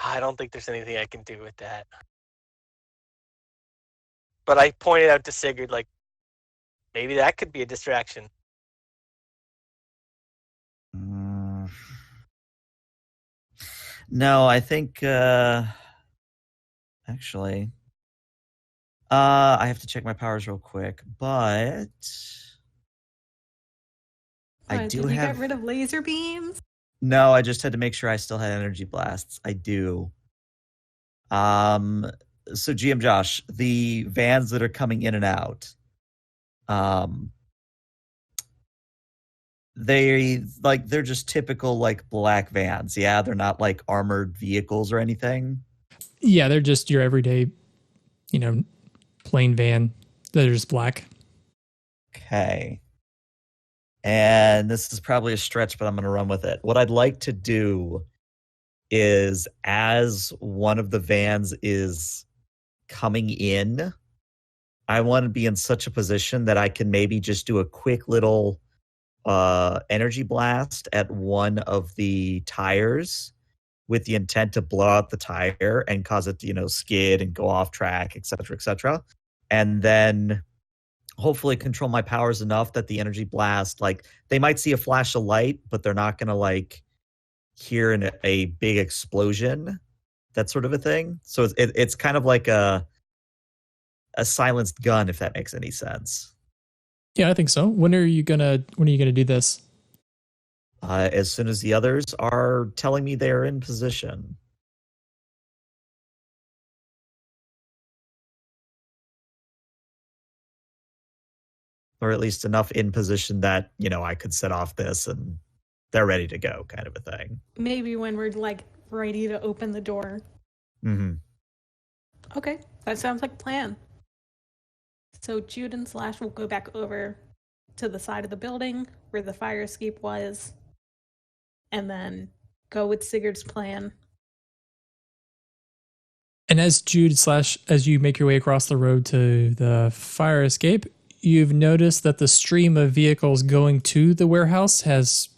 I don't think there's anything I can do with that. But I pointed out to Sigurd, maybe that could be a distraction. No, I think actually I have to check my powers real quick, but I do did you have... get rid of laser beams? No, I just had to make sure I still had energy blasts. I do. So GM Josh, the vans that are coming in and out, they're just typical black vans. Yeah, they're not armored vehicles or anything. Yeah, they're just your everyday, plain van. They're just black. Okay. And this is probably a stretch, but I'm going to run with it. What I'd like to do is as one of the vans is coming in, I want to be in such a position that I can maybe just do a quick little energy blast at one of the tires with the intent to blow out the tire and cause it to, skid and go off track, et cetera, and then hopefully control my powers enough that the energy blast, like, they might see a flash of light, but they're not going to, like, hear a big explosion, that sort of a thing. So it's kind of like a silenced gun, if that makes any sense. Yeah, I think so. When are you gonna do this? As soon as the others are telling me they're in position. Or at least enough in position that, I could set off this and they're ready to go, kind of a thing. Maybe when we're like ready to open the door. Mm-hmm. Okay, that sounds like a plan. So Jude and Slash will go back over to the side of the building where the fire escape was, and then go with Sigurd's plan. And as as you make your way across the road to the fire escape, you've noticed that the stream of vehicles going to the warehouse has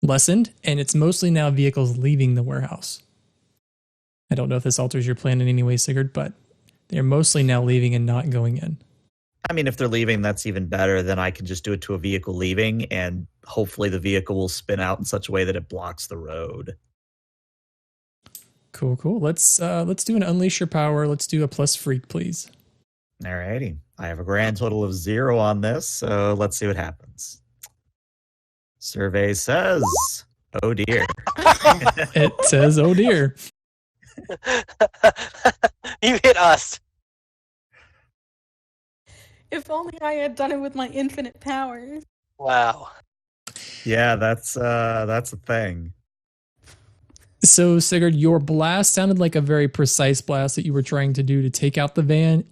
lessened, and it's mostly now vehicles leaving the warehouse. I don't know if this alters your plan in any way, Sigurd, but they're mostly now leaving and not going in. I mean, if they're leaving, that's even better. Then I can just do it to a vehicle leaving, and hopefully the vehicle will spin out in such a way that it blocks the road. Cool. Let's do an unleash your power. Let's do a plus freak, please. Alrighty. I have a grand total of 0 on this, so let's see what happens. Survey says, oh dear. It says, oh dear. You hit us. If only I had done it with my infinite powers. Wow. Yeah, that's a thing. So, Sigurd, your blast sounded like a very precise blast that you were trying to do to take out the van.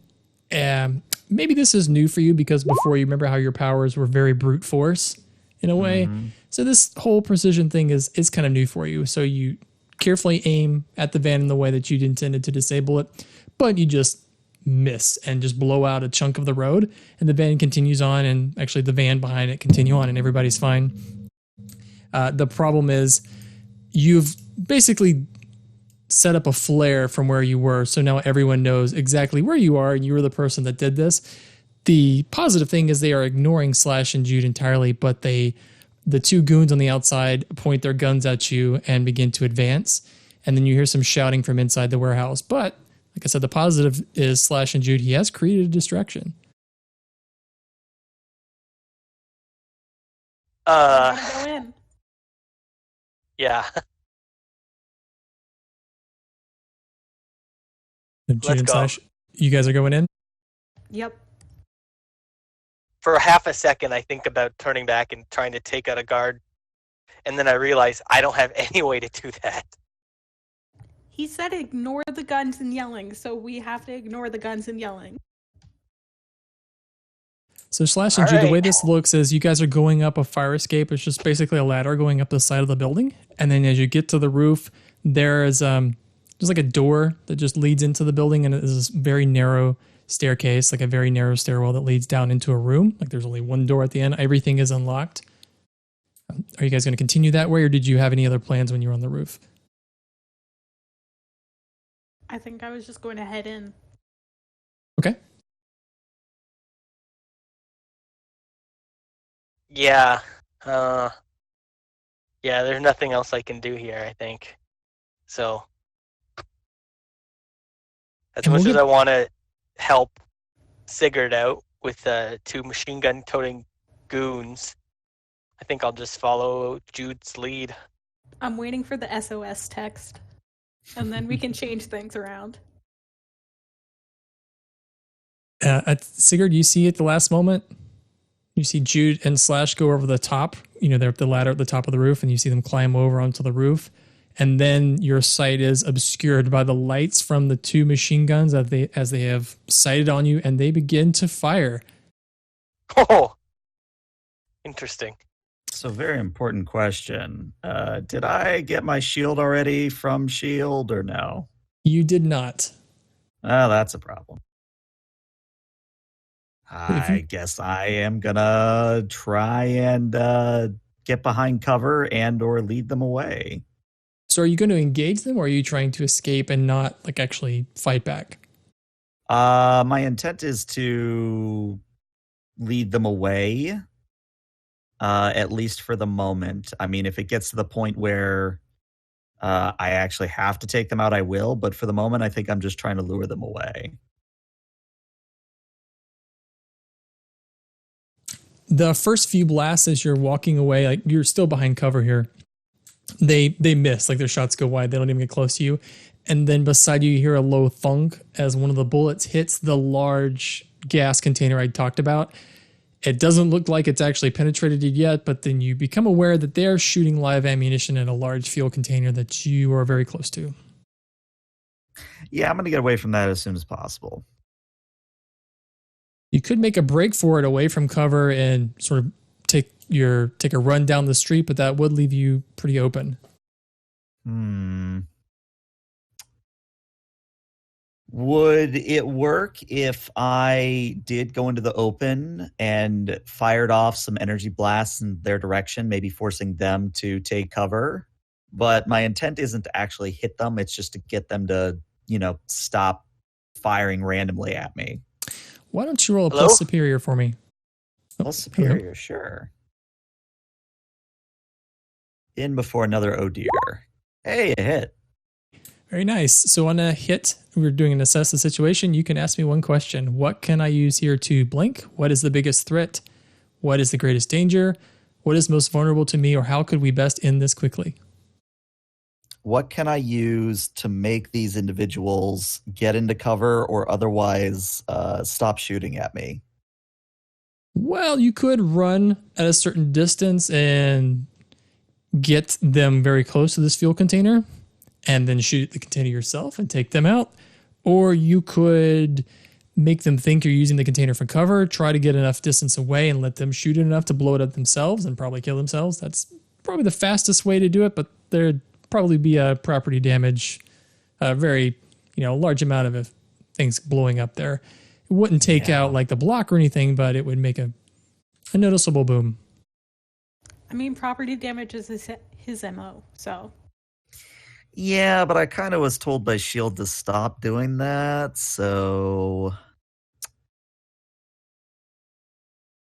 Maybe this is new for you because before, you remember how your powers were very brute force in a way. Mm-hmm. So this whole precision thing is kind of new for you. So you carefully aim at the van in the way that you'd intended to disable it, but you just miss and just blow out a chunk of the road, and the van continues on, and actually the van behind it continue on, and everybody's fine. The problem is you've basically set up a flare from where you were, so now everyone knows exactly where you are, and you were the person that did this. The positive thing is they are ignoring Slash and Jude entirely, but the two goons on the outside point their guns at you and begin to advance, and then you hear some shouting from inside the warehouse. But like I said, the positive is Slash and Jude, he has created a distraction. I'm gonna go in. Yeah. Jude and Slash, you guys are going in? Yep. For half a second, I think about turning back and trying to take out a guard, and then I realize I don't have any way to do that. He said ignore the guns and yelling, so we have to ignore the guns and yelling. So Slash and Jude, the way this looks is you guys are going up a fire escape. It's just basically a ladder going up the side of the building. And then as you get to the roof, there's like a door that just leads into the building, and it is this very narrow staircase, like a very narrow stairwell that leads down into a room. Like there's only one door at the end. Everything is unlocked. Are you guys going to continue that way, or did you have any other plans when you were on the roof? I think I was just going to head in. Okay. Yeah. Yeah, there's nothing else I can do here, I think. So, as much as I want to help Sigurd out with two machine gun toting goons, I think I'll just follow Jude's lead. I'm waiting for the SOS text, and then we can change things around. Sigurd, you see at the last moment, you see Jude and Slash go over the top. They're up the ladder at the top of the roof, and you see them climb over onto the roof. And then your sight is obscured by the lights from the two machine guns as they have sighted on you, and they begin to fire. Oh, interesting. So, very important question. Did I get my shield already from shield or no? You did not. Oh, that's a problem. If you- I guess I am gonna try and get behind cover and or lead them away. So are you going to engage them, or are you trying to escape and not like actually fight back? My intent is to lead them away, at least for the moment. I mean, if it gets to the point where I actually have to take them out, I will. But for the moment, I think I'm just trying to lure them away. The first few blasts as you're walking away, like you're still behind cover here, they miss, like their shots go wide, they don't even get close to you. And then beside you hear a low thunk as one of the bullets hits the large gas container I talked about. It doesn't look like it's actually penetrated it yet, but then you become aware that they're shooting live ammunition in a large fuel container that you are very close to. Yeah, I'm gonna get away from that as soon as possible. You could make a break for it away from cover and sort of take a run down the street, but that would leave you pretty open. Would it work if I did go into the open and fired off some energy blasts in their direction, maybe forcing them to take cover? But my intent isn't to actually hit them. It's just to get them to, stop firing randomly at me. Why don't you roll a Hello? plus superior for me? Plus superior, sure. In before another oh dear. Hey, a hit. Very nice. So on a hit, we're doing an assess the situation. You can ask me one question. What can I use here to blink? What is the biggest threat? What is the greatest danger? What is most vulnerable to me? Or how could we best end this quickly? What can I use to make these individuals get into cover or otherwise stop shooting at me? Well, you could run at a certain distance and get them very close to this fuel container and then shoot the container yourself and take them out. Or you could make them think you're using the container for cover, try to get enough distance away and let them shoot it enough to blow it up themselves and probably kill themselves. That's probably the fastest way to do it, but there'd probably be a property damage, a very, large amount of things blowing up there. It wouldn't take out like the block or anything, but it would make a noticeable boom. I mean, property damage is his MO, so. Yeah, but I kind of was told by Shield to stop doing that, so...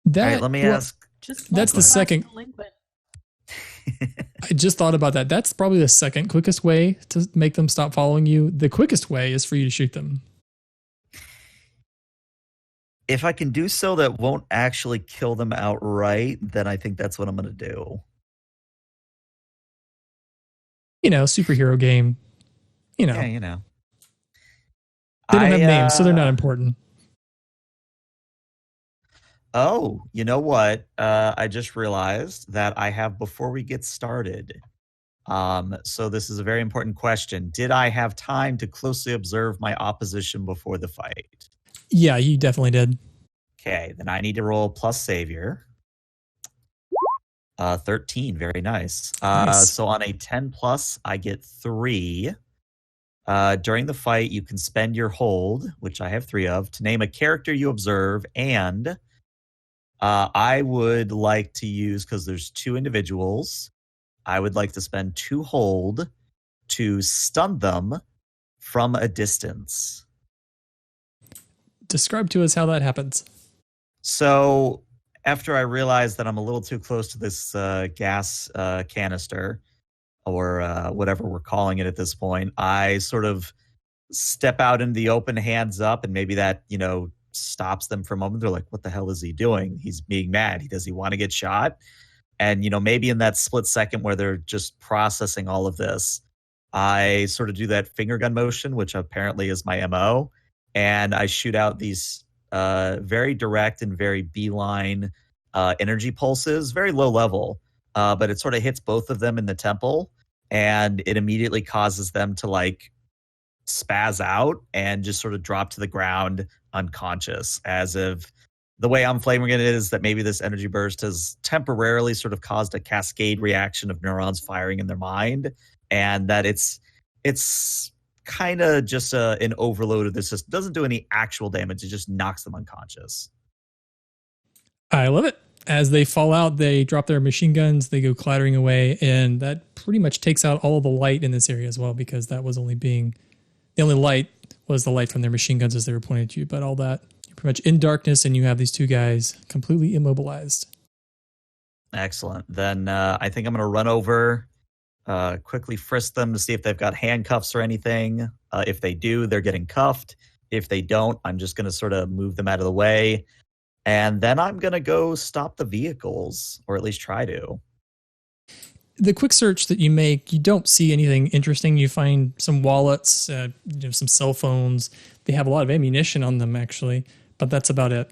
All right, let me ask. That's the second. Delinquent. I just thought about that. That's probably the second quickest way to make them stop following you. The quickest way is for you to shoot them. If I can do so that won't actually kill them outright, then I think that's what I'm going to do. Superhero game. Yeah, They don't have names, so they're not important. Oh, you know what? I just realized that I have before we get started. So this is a very important question. Did I have time to closely observe my opposition before the fight? Yeah, you definitely did. Okay, then I need to roll plus savior. 13, very nice. Nice. So on a 10 plus, I get 3. During the fight, you can spend your hold, which I have 3 of, to name a character you observe, and I would like to use, because there's 2 individuals, I would like to spend 2 hold to stun them from a distance. Describe to us how that happens. So after I realize that I'm a little too close to this gas canister, or whatever we're calling it at this point, I sort of step out in the open, hands up, and maybe that, stops them for a moment. They're like, what the hell is he doing? He's being mad. Does he want to get shot? And, maybe in that split second where they're just processing all of this, I sort of do that finger gun motion, which apparently is my MO, and I shoot out these very direct and very beeline energy pulses, very low level, but it sort of hits both of them in the temple, and it immediately causes them to spaz out and just sort of drop to the ground unconscious, as if the way I'm framing it is that maybe this energy burst has temporarily sort of caused a cascade reaction of neurons firing in their mind, and that it's kind of just an overload of the system. Doesn't do any actual damage. It just knocks them unconscious. I love it. As they fall out, they drop their machine guns, they go clattering away, and that pretty much takes out all the light in this area as well, because that was the only light was the light from their machine guns as they were pointing at you. But all that, you're pretty much in darkness, and you have these two guys completely immobilized. Excellent. Then I think I'm going to run over, quickly frisk them to see if they've got handcuffs or anything. If they do, they're getting cuffed. If they don't, I'm just going to sort of move them out of the way. And then I'm going to go stop the vehicles, or at least try to. The quick search that you make, you don't see anything interesting. You find some wallets, some cell phones. They have a lot of ammunition on them, actually, but that's about it.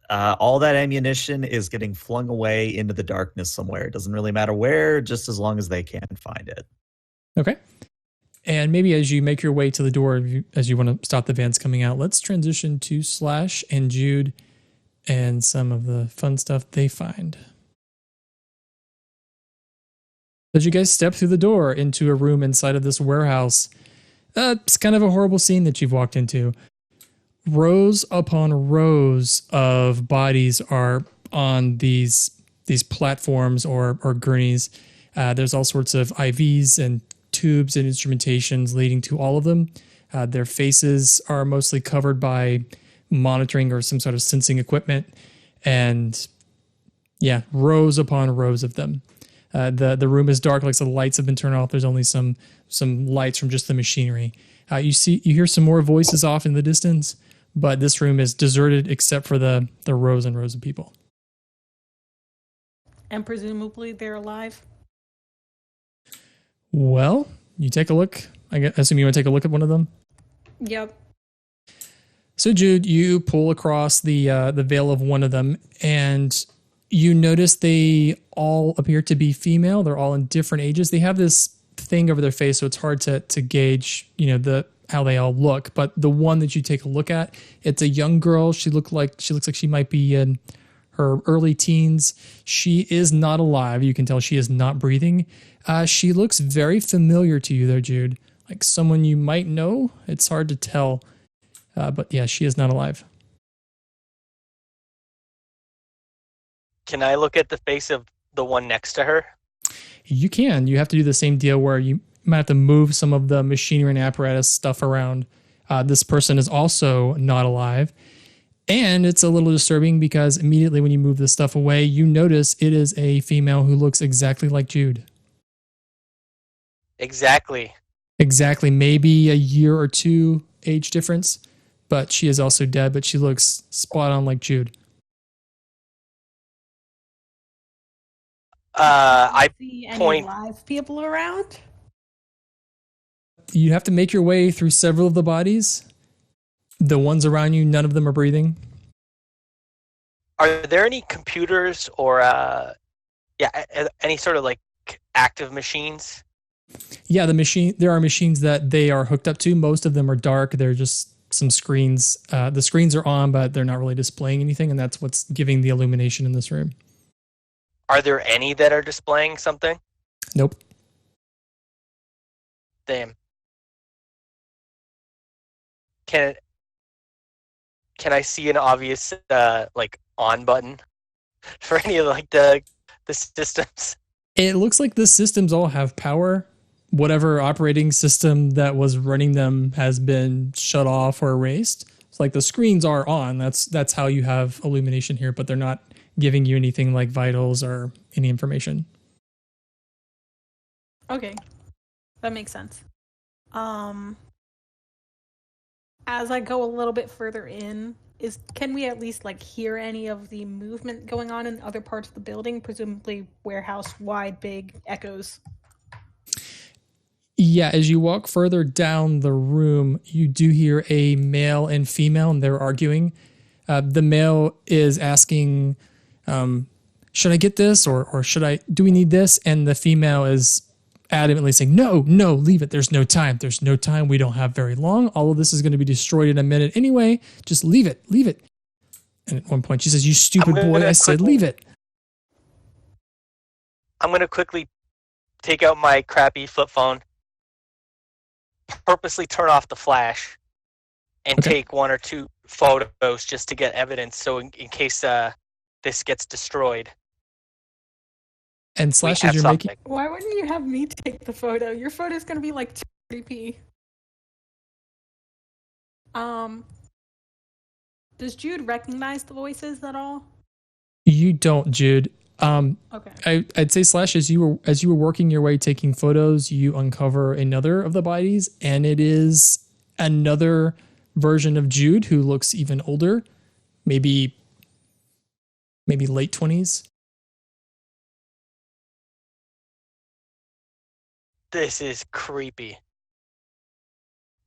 All that ammunition is getting flung away into the darkness somewhere. It doesn't really matter where, just as long as they can find it. Okay. And maybe as you make your way to the door, as you want to stop the vans coming out, let's transition to Slash and Jude and some of the fun stuff they find. As you guys step through the door into a room inside of this warehouse, it's kind of a horrible scene that you've walked into. Rows upon rows of bodies are on these platforms or gurneys. There's all sorts of IVs and tubes and instrumentations leading to all of them. Their faces are mostly covered by monitoring or some sort of sensing equipment, and rows upon rows of them. The room is dark, like so the lights have been turned off. There's only some lights from just the machinery. You hear some more voices off in the distance, but this room is deserted except for the rows and rows of people. And presumably they're alive. Well, you take a look. I assume you want to take a look at one of them. Yep. So Jude, you pull across the veil of one of them, and you notice they all appear to be female. They're all in different ages. They have this thing over their face, so it's hard to gauge, how they all look. But the one that you take a look at, it's a young girl. She looks like she might be in her early teens. She is not alive. You can tell she is not breathing. She looks very familiar to you there, Jude. Like someone you might know. It's hard to tell. But yeah, she is not alive. Can I look at the face of the one next to her? You can. You have to do the same deal where you might have to move some of the machinery and apparatus stuff around. This person is also not alive. And it's a little disturbing because immediately when you move this stuff away, you notice it is a female who looks exactly like Jude. Exactly. Maybe a year or two age difference. But she is also dead, but she looks spot on like Jude. I See any point. live people around? You have to make your way through several of the bodies. The ones around you, none of them are breathing. Are there any computers or any sort of like active machines? Yeah, there are machines that they are hooked up to. Most of them are dark. They're just some screens. The screens are on, but they're not really displaying anything, and that's what's giving the illumination in this room. Are there any that are displaying something? Nope. Damn. Can I see an obvious on button for any of the systems? It looks like the systems all have power. Whatever operating system that was running them has been shut off or erased. It's like the screens are on. That's how you have illumination here, but they're not giving you anything like vitals or any information. Okay. That makes sense. As I go a little bit further in, can we at least hear any of the movement going on in other parts of the building? Presumably warehouse wide, big echoes. Yeah, as you walk further down the room, you do hear a male and female, and they're arguing. The male is asking, should I get this or do we need this? And the female is adamantly saying, no, leave it. There's no time. We don't have very long. All of this is going to be destroyed in a minute anyway. Just leave it. And at one point she says, "You stupid I'm boy, gonna I said quickly- leave it." I'm going to quickly take out my crappy flip phone, purposely turn off the flash, and Okay. take 1 or 2 photos just to get evidence. So in case this gets destroyed, And we Slash, have as you're something. making, Why wouldn't you have me take the photo? Your photo's gonna be like 30p. Does Jude recognize the voices at all? you don't, Jude. Okay. I'd say Slash, as you were working your way taking photos, you uncover another of the bodies, and it is another version of Jude who looks even older, maybe late 20s. This is creepy.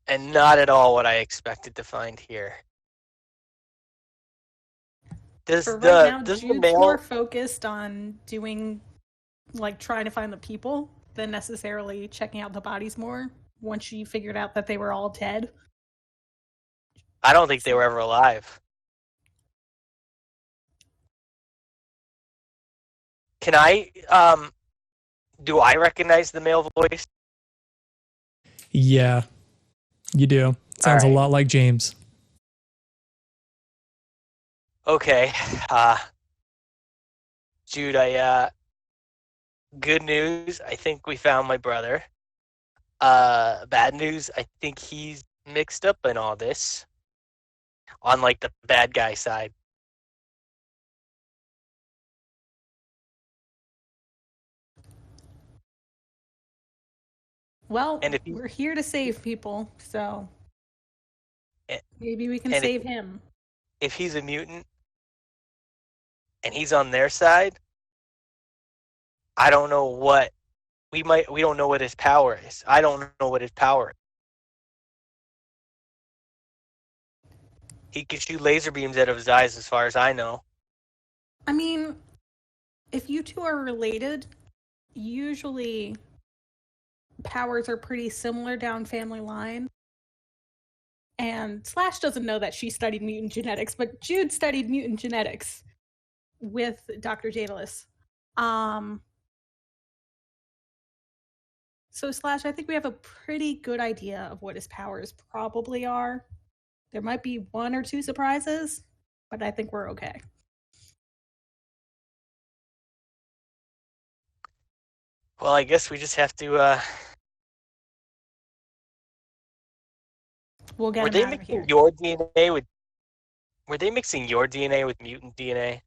And not at all what I expected to find here. Does For right now, does the Jude's male more focused on doing, like, trying to find the people than necessarily checking out the bodies more. Once she figured out that they were all dead. I don't think they were ever alive. Can I do I recognize the male voice? Yeah, you do. Sounds a right. lot like James. Okay. Jude, good news, I think we found my brother. Bad news, I think he's mixed up in all this. On like the bad guy side. Well, And if we're here to save people, so Eh, maybe we can and save him. if he's a mutant and he's on their side, I don't know what we don't know what his power is. I don't know what his power is. He can shoot laser beams out of his eyes as far as I know. I mean, if you two are related, usually powers are pretty similar down family line. And Slash doesn't know that she studied mutant genetics, but Jude studied mutant genetics with Dr. Daedalus. So Slash, I think we have a pretty good idea of what his powers probably are. There might be 1 or 2 surprises, but I think we're okay. Well, I guess we just have to We'll get were him they out of mixing here. your DNA with mutant DNA?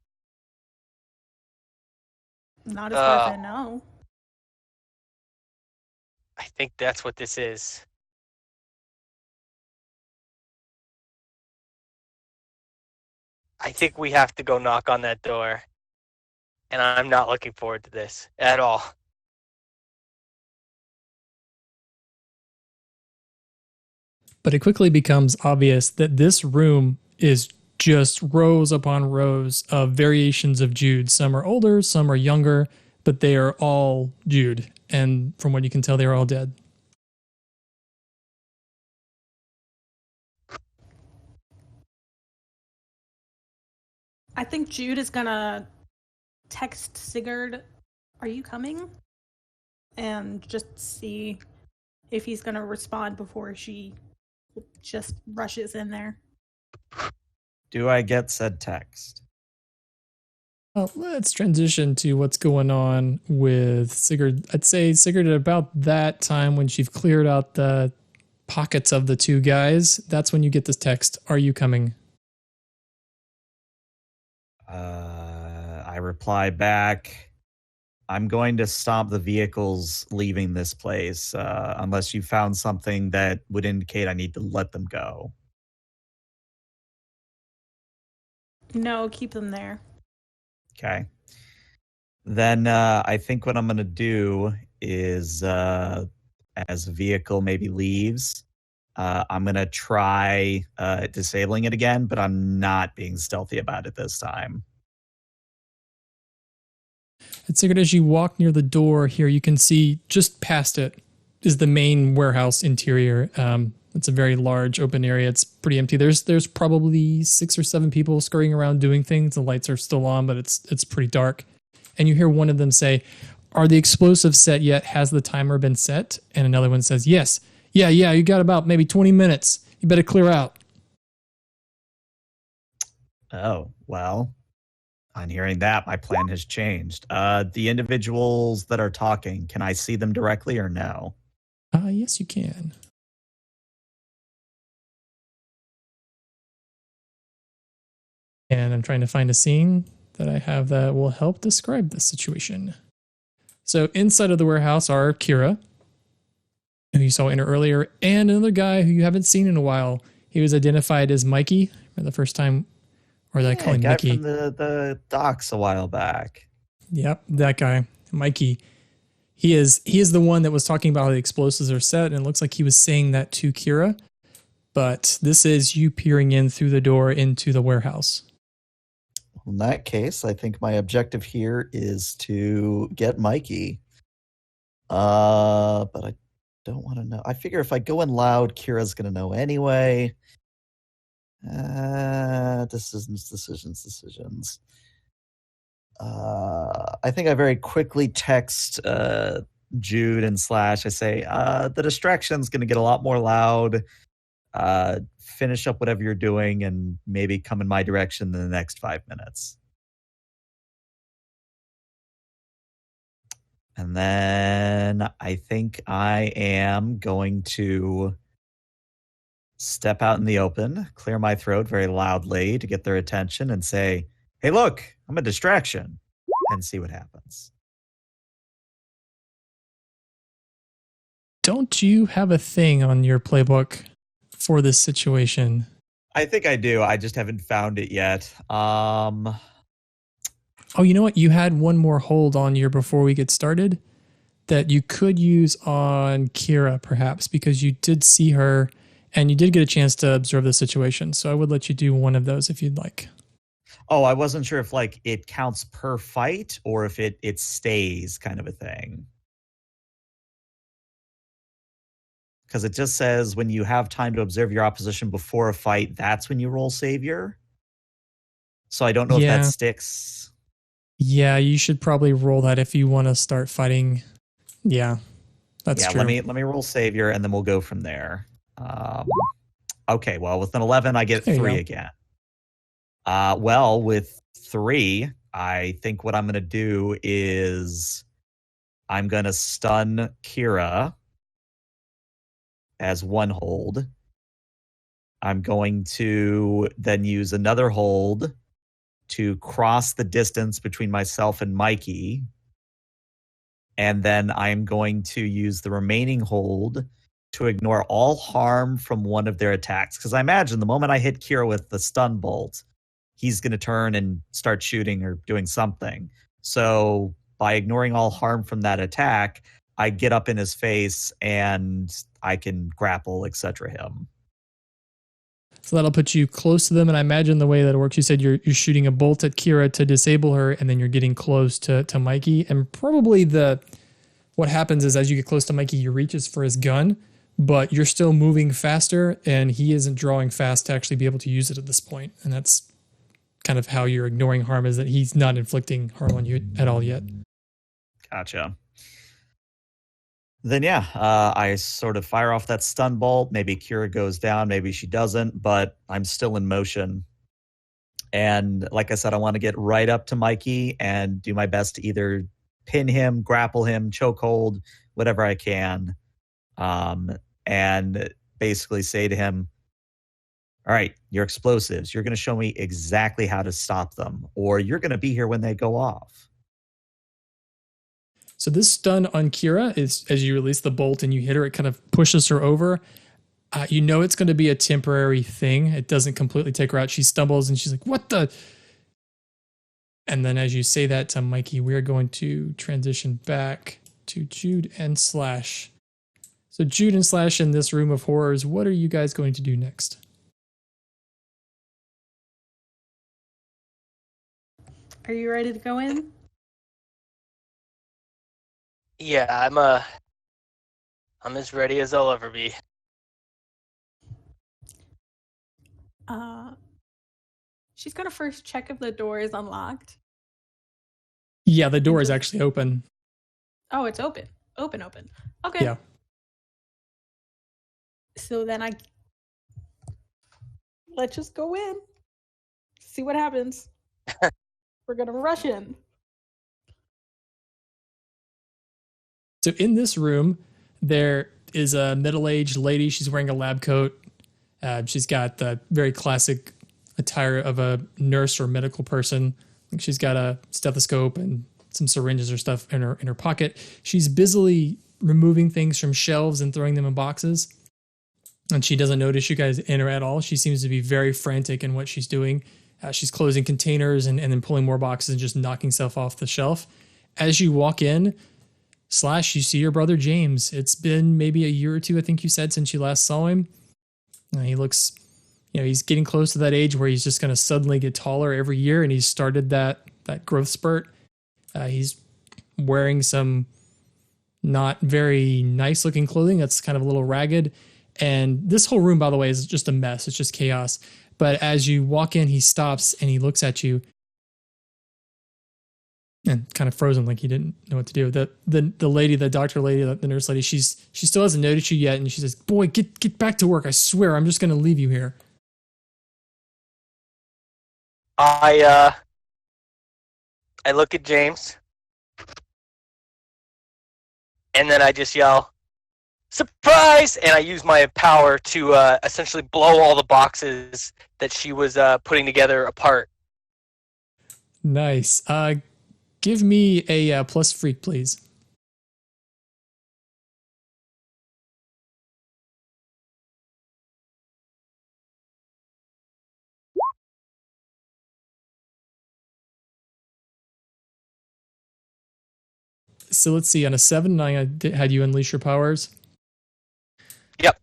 Not as far as I Oh. know. I think that's what this is. I think we have to go knock on that door. And I'm not looking forward to this at all. But it quickly becomes obvious that this room is just rows upon rows of variations of Jude. Some are older, some are younger, but they are all Jude. And from what you can tell, they are all dead. I think Jude is gonna text Sigurd, "Are you coming?" And just see if he's gonna respond before she just rushes in there. Do I get said text? Well, let's transition to what's going on with Sigurd. I'd say Sigurd, at about that time when she's cleared out the pockets of the 2 guys, that's when you get this text, "Are you coming?" I reply back, I'm going to stop the vehicles leaving this place unless you found something that would indicate I need to let them go. No, keep them there. Okay. Then I think what I'm going to do is, as a vehicle maybe leaves, I'm going to try disabling it again, but I'm not being stealthy about it this time. And Sigurd, as you walk near the door here, you can see just past it is the main warehouse interior. It's a very large open area. It's pretty empty. There's probably 6 or 7 people scurrying around doing things. The lights are still on, but it's pretty dark. And you hear one of them say, "Are the explosives set yet? Has the timer been set?" And another one says, "Yes. Yeah, you got about maybe 20 minutes. You better clear out." Oh, well, on hearing that, my plan has changed. The individuals that are talking, can I see them directly or no? Yes, you can. And I'm trying to find a scene that I have that will help describe this situation. So inside of the warehouse are Kira, who you saw enter earlier, and another guy who you haven't seen in a while. He was identified as Mikey for the first time, or did I call him guy Mickey? from the docks a while back. Yep, that guy, Mikey. He is the one that was talking about how the explosives are set, and it looks like he was saying that to Kira. But this is you peering in through the door into the warehouse. In that case, I think my objective here is to get Mikey. But I don't want to know. I figure if I go in loud, Kira's going to know anyway. Decisions. I think I very quickly text Jude and Slash. I say, the distraction's going to get a lot more loud. Finish up whatever you're doing and maybe come in my direction in the next 5 minutes. And then I think I am going to step out in the open, clear my throat very loudly to get their attention and say, "Hey, look, I'm a distraction," and see what happens. Don't you have a thing on your playbook for this situation? I think I do. I just haven't found it yet. Oh, you know what? You had one more hold on your before we get started that you could use on Kira, perhaps, because you did see her and you did get a chance to observe the situation. So I would let you do one of those if you'd like. Oh, I wasn't sure if like it counts per fight or if it stays kind of a thing. Because it just says when you have time to observe your opposition before a fight, that's when you roll Savior. So I don't know if that sticks. Yeah, you should probably roll that if you want to start fighting. Yeah, that's true. Let me roll Savior and then we'll go from there. Okay, well, with an 11, I get 3 again. Well, with 3, I think what I'm going to do is I'm going to stun Kira as one hold. I'm going to then use another hold to cross the distance between myself and Mikey. And then I'm going to use the remaining hold to ignore all harm from one of their attacks. Because I imagine the moment I hit Kira with the stun bolt, he's going to turn and start shooting or doing something. So by ignoring all harm from that attack, I get up in his face and I can grapple, etc. him. So that'll put you close to them. And I imagine the way that it works, you said you're shooting a bolt at Kira to disable her, and then you're getting close to Mikey. And probably what happens is as you get close to Mikey, he reaches for his gun, but you're still moving faster, and he isn't drawing fast to actually be able to use it at this point. And that's kind of how you're ignoring harm, is that he's not inflicting harm on you at all yet. Gotcha. Then I sort of fire off that stun bolt. Maybe Kira goes down, maybe she doesn't, but I'm still in motion. And like I said, I want to get right up to Mikey and do my best to either pin him, grapple him, chokehold, whatever I can. And basically say to him, "All right, your explosives, you're going to show me exactly how to stop them, or you're going to be here when they go off." So this stun on Kira is, as you release the bolt and you hit her, it kind of pushes her over. You know it's going to be a temporary thing. It doesn't completely take her out. She stumbles and she's like, "What the?" And then as you say that to Mikey, we're going to transition back to Jude and Slash. So Jude and Slash in this room of horrors, what are you guys going to do next? Are you ready to go in? Yeah, I'm as ready as I'll ever be. She's gonna first check if the door is unlocked. Yeah, the door is actually open. Oh, it's open. Open. Okay. Yeah. So then let's just go in. See what happens. We're gonna rush in. So in this room, there is a middle-aged lady. She's wearing a lab coat. She's got the very classic attire of a nurse or medical person. I think she's got a stethoscope and some syringes or stuff in her pocket. She's busily removing things from shelves and throwing them in boxes. And she doesn't notice you guys enter at all. She seems to be very frantic in what she's doing. She's closing containers and then pulling more boxes and just knocking stuff off the shelf. As you walk in, you see your brother James. It's been maybe a year or two, I think you said, since you last saw him. He looks, he's getting close to that age where he's just going to suddenly get taller every year, and he's started that growth spurt. He's wearing some not very nice looking clothing that's kind of a little ragged. And this whole room, by the way, is just a mess. It's just chaos. But as you walk in, he stops and he looks at you and kind of frozen, like he didn't know what to do. The lady, the doctor lady, the nurse lady, she still hasn't noticed you yet. And she says, "Boy, get back to work. I swear, I'm just going to leave you here." I look at James, and then I just yell, "Surprise!" And I use my power to essentially blow all the boxes that she was putting together apart. Nice. Give me a plus freak, please. So let's see. On a 7, I had you unleash your powers. Yep.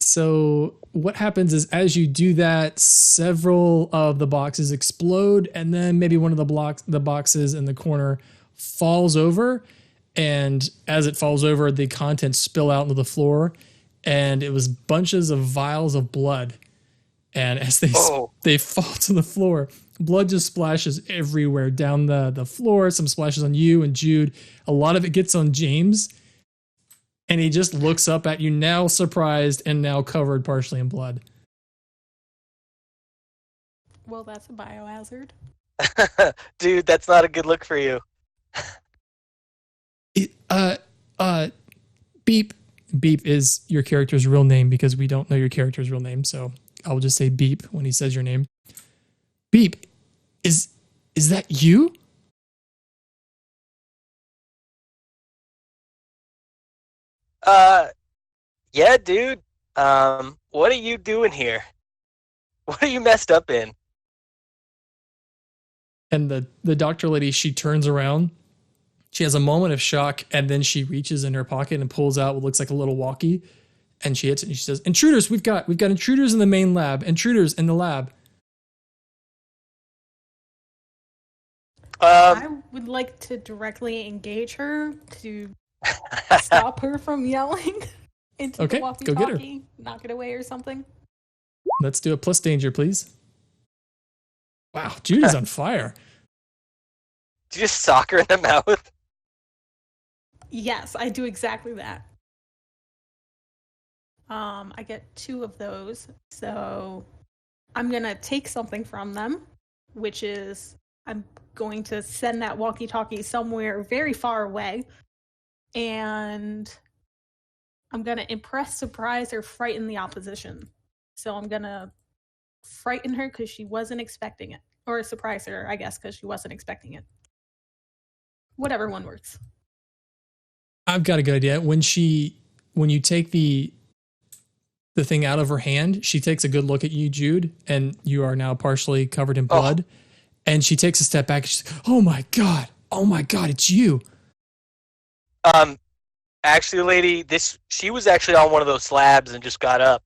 So what happens is, as you do that, several of the boxes explode, and then maybe one of the boxes in the corner falls over. And as it falls over, the contents spill out into the floor, and it was bunches of vials of blood. And as they fall to the floor, blood just splashes everywhere down the floor. Some splashes on you and Jude. A lot of it gets on James. And he just looks up at you, now surprised and now covered partially in blood. Well, that's a biohazard. Dude, that's not a good look for you. Beep. Beep is your character's real name because we don't know your character's real name. So I'll just say Beep when he says your name. Beep, is that you? Yeah, dude. What are you doing here? What are you messed up in? And the doctor lady, she turns around. She has a moment of shock, and then she reaches in her pocket and pulls out what looks like a little walkie, and she hits it, and she says, "Intruders, we've got intruders in the main lab. Intruders in the lab." I would like to directly engage her to stop her from yelling into the walkie-talkie, go get her. knock it away or something. Let's do a plus danger, please. Wow, Judy's on fire. Did you just sock her in the mouth? Yes, I do exactly that. I get 2 of those, so I'm gonna take something from them, which is I'm going to send that walkie-talkie somewhere very far away, and I'm gonna impress, surprise, or frighten the opposition. So I'm gonna frighten her because she wasn't expecting it, or surprise her, I guess, because she wasn't expecting it. Whatever one works. I've got a good idea. When you take the thing out of her hand, she takes a good look at you, Jude, and you are now partially covered in blood. Oh. And she takes a step back. And she's like, "Oh my god, it's you." Actually, lady, she was actually on one of those slabs and just got up.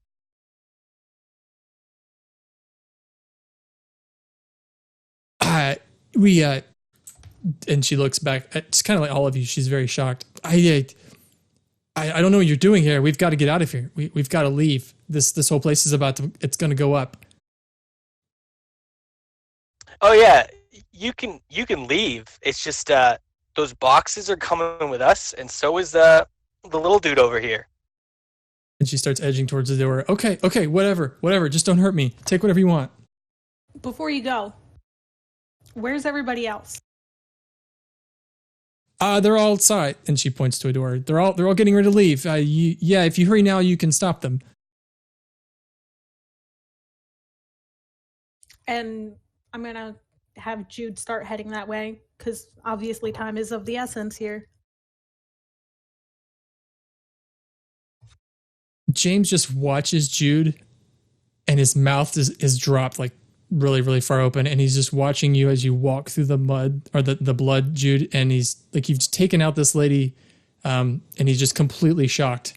And she looks back. It's kind of like all of you. She's very shocked. I don't know what you're doing here. We've got to get out of here. We've got to leave. This whole place is it's going to go up. Oh yeah, you can leave. It's just those boxes are coming with us, and so is the little dude over here. And she starts edging towards the door. Okay, whatever. Just don't hurt me. Take whatever you want. Before you go, where's everybody else? They're all outside, and she points to a door. They're all getting ready to leave. If you hurry now, you can stop them. And I'm gonna have Jude start heading that way because obviously time is of the essence here. James just watches Jude, and his mouth is dropped like really, really far open, and he's just watching you as you walk through the mud or the blood, Jude, and he's like, you've taken out this lady, and he's just completely shocked.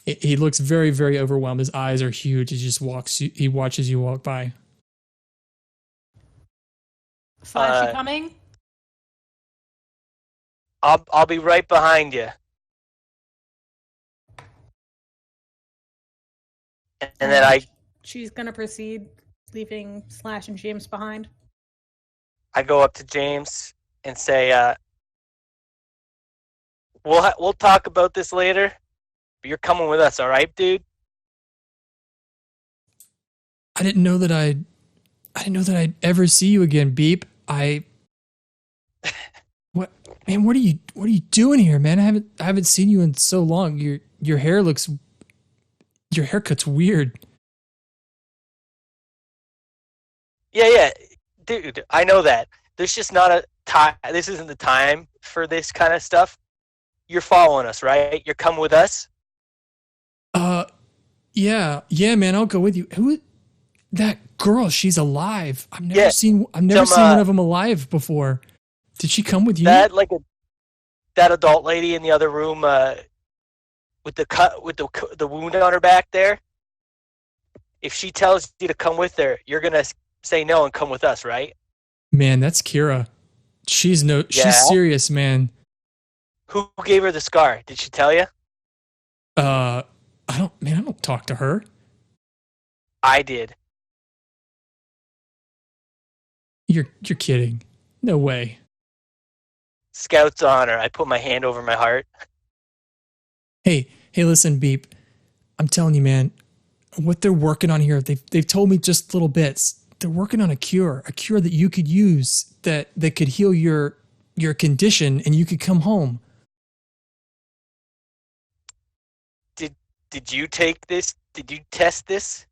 He looks very, very overwhelmed. His eyes are huge. He watches you walk by. Slash, you coming? I'll be right behind you. And then she's gonna proceed, leaving Slash and James behind. I go up to James and say, "We'll talk about this later. But you're coming with us, all right, dude?" I didn't know that I'd ever see you again, Beep. What, man? What are you doing here, man? I haven't seen you in so long. Your haircut's weird. Yeah, dude. I know that. There's just not a time. This isn't the time for this kind of stuff. You're following us, right? You're coming with us. Yeah, man. I'll go with you. Who? That girl? She's alive. I've never seen one of them alive before. Did she come with you? That adult lady in the other room, with the wound on her back there. If she tells you to come with her, you're gonna say no and come with us, right? Man, that's Kira. She's serious, man. Who gave her the scar? Did she tell you? I don't talk to her. I did. You're kidding. No way. Scout's honor. I put my hand over my heart. Hey, listen, Beep. I'm telling you, man, what they're working on here, they've told me just little bits. They're working on a cure that you could use that could heal your condition and you could come home. Did you take this? Did you test this?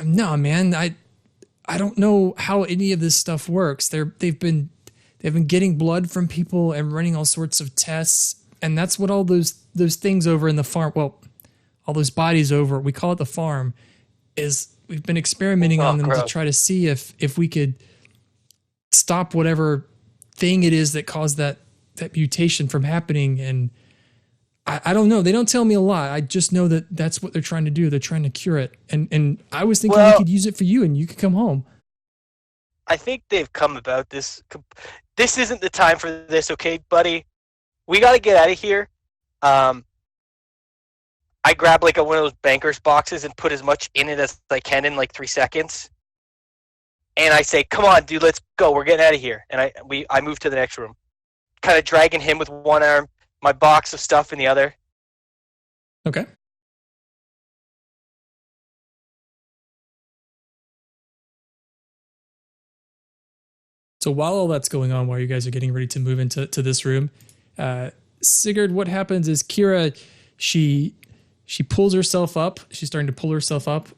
No, man. I don't know how any of this stuff works. They've been getting blood from people and running all sorts of tests, and that's what all those things over in the farm. Well, all those bodies over. We call it the farm. Is we've been experimenting on them gross. to try to see if we could stop whatever thing it is that caused that mutation from happening. And I don't know. They don't tell me a lot. I just know that that's what they're trying to do. They're trying to cure it. And I was thinking we could use it for you and you could come home. I think they've come about this. This isn't the time for this, okay, buddy? We got to get out of here. I grab one of those banker's boxes and put as much in it as I can in 3 seconds. And I say, "Come on, dude, let's go. We're getting out of here." And I move to the next room, kind of dragging him with one arm, my box of stuff in the other. Okay. So while all that's going on, while you guys are getting ready to move into this room, Sigurd, what happens is Kira, she pulls herself up. She's starting to pull herself up.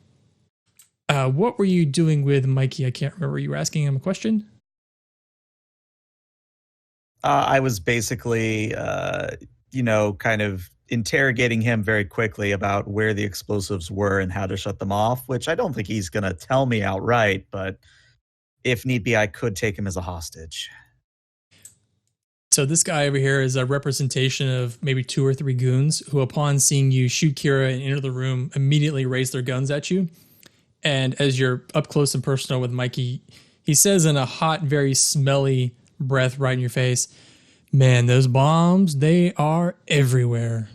What were you doing with Mikey? I can't remember. You were asking him a question? I was basically, kind of interrogating him very quickly about where the explosives were and how to shut them off, which I don't think he's going to tell me outright, but if need be, I could take him as a hostage. So this guy over here is a representation of maybe 2 or 3 goons who, upon seeing you shoot Kira and enter the room, immediately raise their guns at you. And as you're up close and personal with Mikey, he says in a hot, very smelly breath right in your face, Man, those bombs, they are everywhere.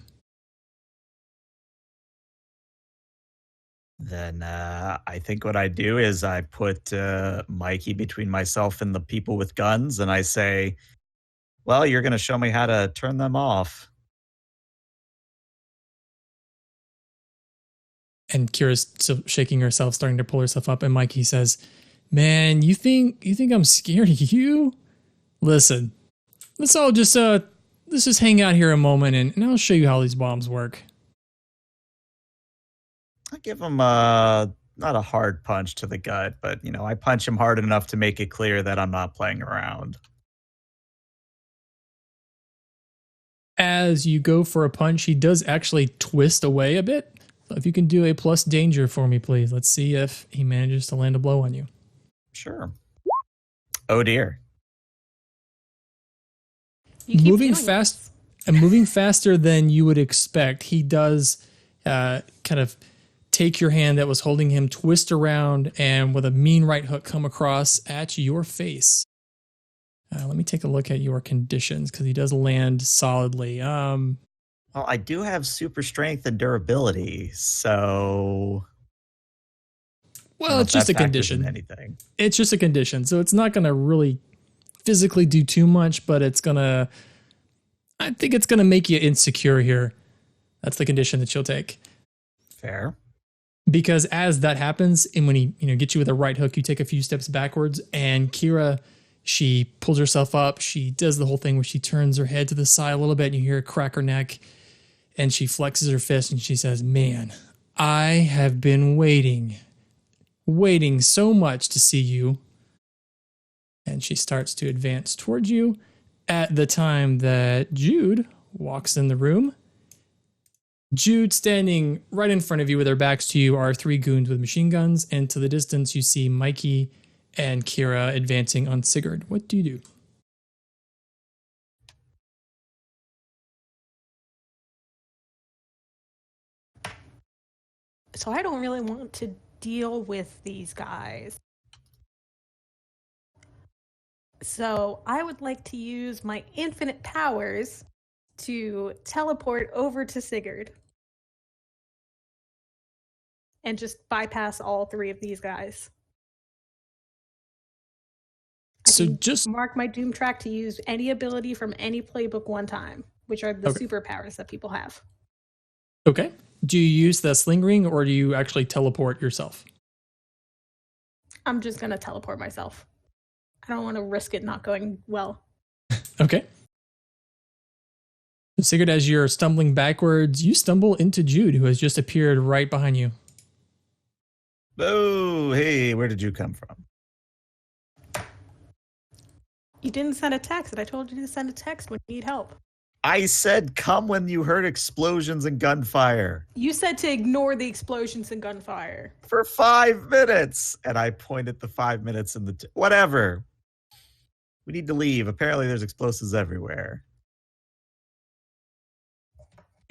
Then I think what I do is I put Mikey between myself and the people with guns, and I say, well, you're going to show me how to turn them off. And Kira's still shaking herself, starting to pull herself up, and Mikey says, man, you think I'm scared of you? Listen, let's all just let's just hang out here a moment, and I'll show you how these bombs work. I give him not a hard punch to the gut, but I punch him hard enough to make it clear that I'm not playing around. As you go for a punch, he does actually twist away a bit. So if you can do a plus danger for me, please. Let's see if he manages to land a blow on you. Sure. Oh dear. You keep Moving doing fast this. and moving faster than you would expect, he does kind of take your hand that was holding him, twist around, and with a mean right hook come across at your face. Let me take a look at your conditions because he does land solidly. Well, I do have super strength and durability, so. Well, it's just a condition. Anything. It's just a condition, so it's not going to really physically do too much, but it's going to. I think it's going to make you insecure here. That's the condition that you'll take. Fair. Because as that happens, and when he gets you with a right hook, you take a few steps backwards, and Kira, she pulls herself up. She does the whole thing where she turns her head to the side a little bit, and you hear her crack her neck, and she flexes her fist, and she says, man, I have been waiting so much to see you. And she starts to advance towards you at the time that Jude walks in the room. Jude, standing right in front of you with their backs to you, are 3 goons with machine guns, and to the distance you see Mikey and Kira advancing on Sigurd. What do you do? So I don't really want to deal with these guys. So I would like to use my infinite powers to teleport over to Sigurd and just bypass all 3 of these guys. So just mark my doom track to use any ability from any playbook one time, which are the Okay. superpowers that people have. Okay. Do you use the sling ring, or do you actually teleport yourself? I'm just going to teleport myself. I don't want to risk it not going well. Okay. So Sigurd, as you're stumbling backwards, you stumble into Jude, who has just appeared right behind you. Oh, hey, where did you come from? You didn't send a text, and I told you to send a text when you need help. I said come when you heard explosions and gunfire. You said to ignore the explosions and gunfire. For 5 minutes. And I pointed the 5 minutes in the... whatever. We need to leave. Apparently there's explosives everywhere.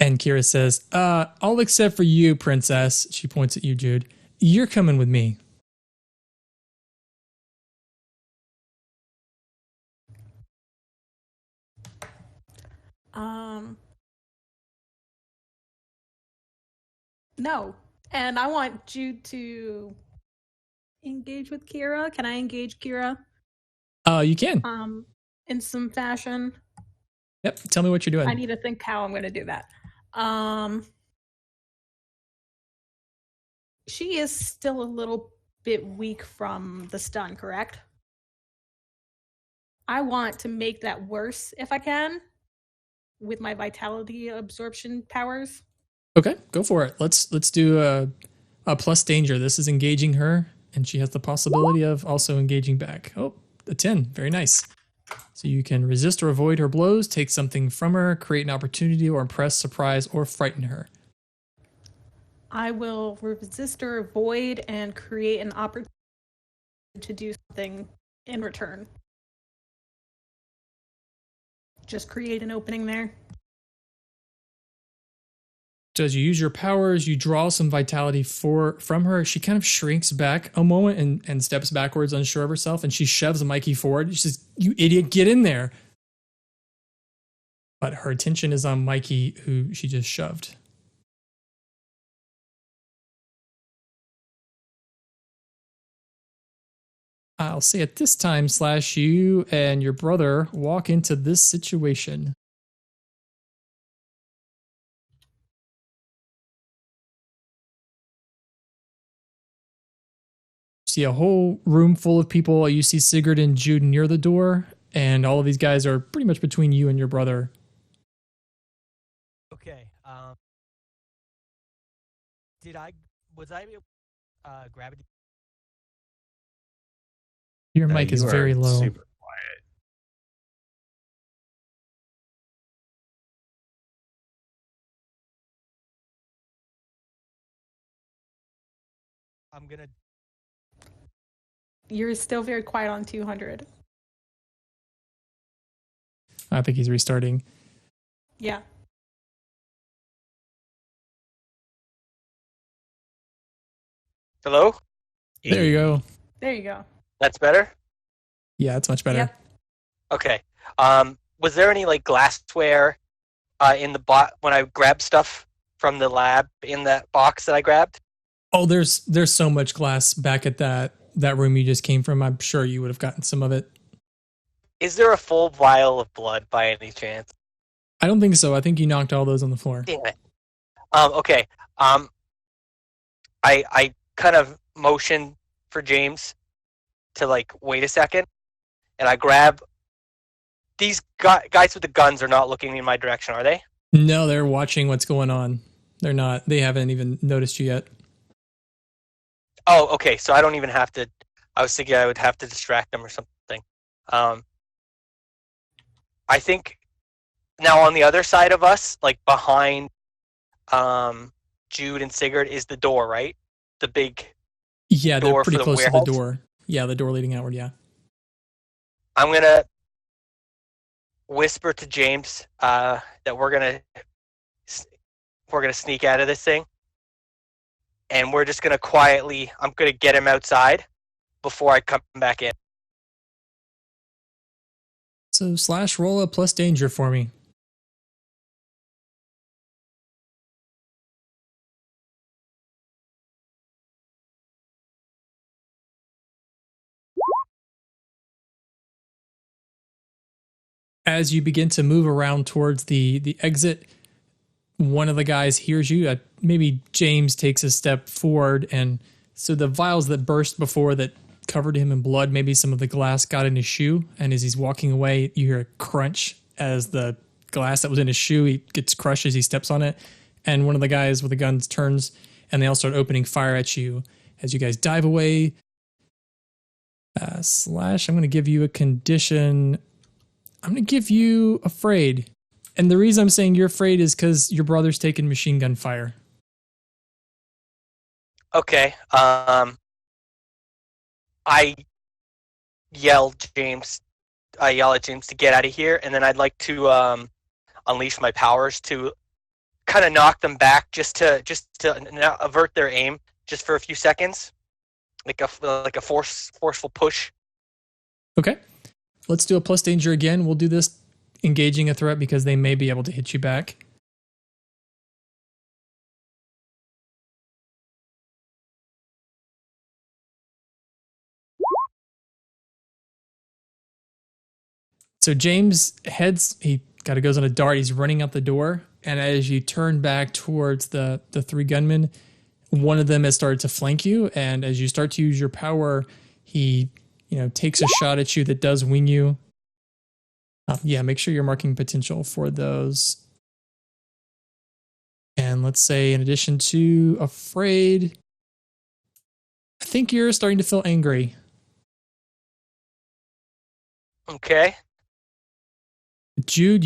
And Kira says, all except for you, princess. She points at you, Jude. You're coming with me. No. And I want Jude to engage with Kira. Can I engage Kira? You can. In some fashion. Yep. Tell me what you're doing. I need to think how I'm going to do that. She is still a little bit weak from the stun, correct? I want to make that worse if I can with my vitality absorption powers. Okay, go for it. Let's do a plus danger. This is engaging her, and she has the possibility of also engaging back. Oh, a 10. Very nice. So you can resist or avoid her blows, take something from her, create an opportunity, or impress, surprise, or frighten her. I will resist or avoid and create an opportunity to do something in return. Just create an opening there. So as you use your powers, you draw some vitality from her. She kind of shrinks back a moment and steps backwards, unsure of herself, and she shoves Mikey forward. She says, "You idiot, get in there." but her attention is on Mikey, who she just shoved. I'll say at this time, Slash, you and your brother walk into this situation. See a whole room full of people. You see Sigurd and Jude near the door, and all of these guys are pretty much between you and your brother. Okay. Was I able to grab it? Your mic is You are very low. Super quiet. I'm gonna. You're still very quiet on 200. I think he's restarting. Yeah. Hello? There you go. There you go. That's better? Yeah, it's much better. Yep. Okay. Was there any like glassware in the when I grabbed stuff from the lab in that box that I grabbed? Oh, there's so much glass back at that room you just came from. I'm sure you would have gotten some of it. Is there a full vial of blood by any chance? I don't think so. I think you knocked all those on the floor. Damn it. Okay. I kind of motion for James to like wait a second, and I grab these guys with the guns. Are not looking in my direction, are they? No, they're watching what's going on. They're not. They haven't even noticed you yet. Oh, okay. So I don't even have to. I was thinking I would have to distract them or something. I think now on the other side of us, like behind Jude and Sigurd, is the door, right? The big Yeah, they're door pretty for the close to the warehouse? door. Yeah, the door leading outward, yeah. I'm gonna whisper to James that we're gonna sneak out of this thing, and we're just gonna quietly. I'm gonna get him outside before I come back in. So Slash, roll a plus danger for me. As you begin to move around towards the exit, one of the guys hears you. Maybe James takes a step forward, and so the vials that burst before that covered him in blood, maybe some of the glass got in his shoe, and as he's walking away, you hear a crunch as the glass that was in his shoe he gets crushed as he steps on it, and one of the guys with the guns turns, and they all start opening fire at you as you guys dive away. Slash, I'm going to give you a condition. I'm going to give you afraid. And the reason I'm saying you're afraid is because your brother's taking machine gun fire. Okay. I yell at James to get out of here, and then I'd like to unleash my powers to kind of knock them back, just to avert their aim, just for a few seconds, like a forceful push. Okay. Let's do a plus danger again. We'll do this engaging a threat because they may be able to hit you back. So James heads, he kind of goes on a dart. He's running out the door. And as you turn back towards the three gunmen, one of them has started to flank you. And as you start to use your power, he, takes a shot at you that does wing you. Yeah, make sure you're marking potential for those. And let's say in addition to afraid, I think you're starting to feel angry. Okay. Jude,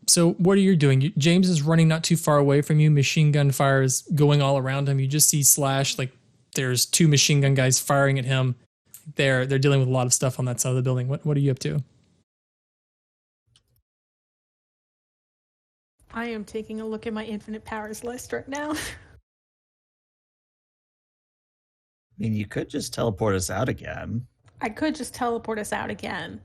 so what are you doing? James is running not too far away from you. Machine gun fire is going all around him. You just see Slash, like there's two machine gun guys firing at him. They're dealing with a lot of stuff on that side of the building. What are you up to? I am taking a look at my infinite powers list right now. I mean, you could just teleport us out again. I could just teleport us out again.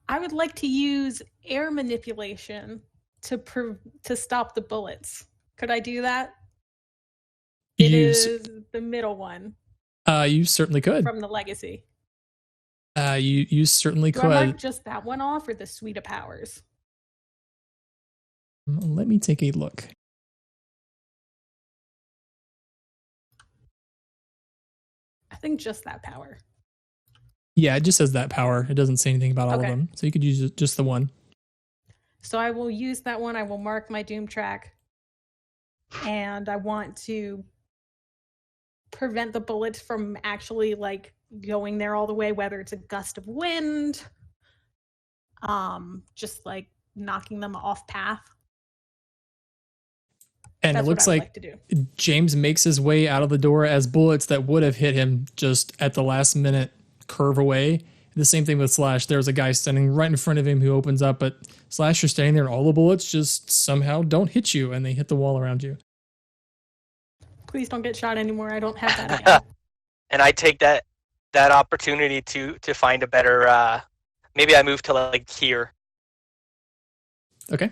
I would like to use air manipulation to stop the bullets. Could I do that? It is the middle one. You certainly could. From the legacy. You certainly Do could. I mark just that one off or the suite of powers? Let me take a look. I think just that power. Yeah, it just says that power. It doesn't say anything about all Okay. of them. So you could use just the one. So I will use that one. I will mark my doom track. And I want to prevent the bullets from actually like going there all the way, whether it's a gust of wind, just like knocking them off path. And That's it looks what I would like like to do. James makes his way out of the door as bullets that would have hit him just at the last minute curve away. The same thing with Slash. There's a guy standing right in front of him who opens up, but Slash, you're standing there and all the bullets just somehow don't hit you and they hit the wall around you. Please don't get shot anymore. I don't have that again. And I take that opportunity to find a better. Maybe I move to like here. Okay.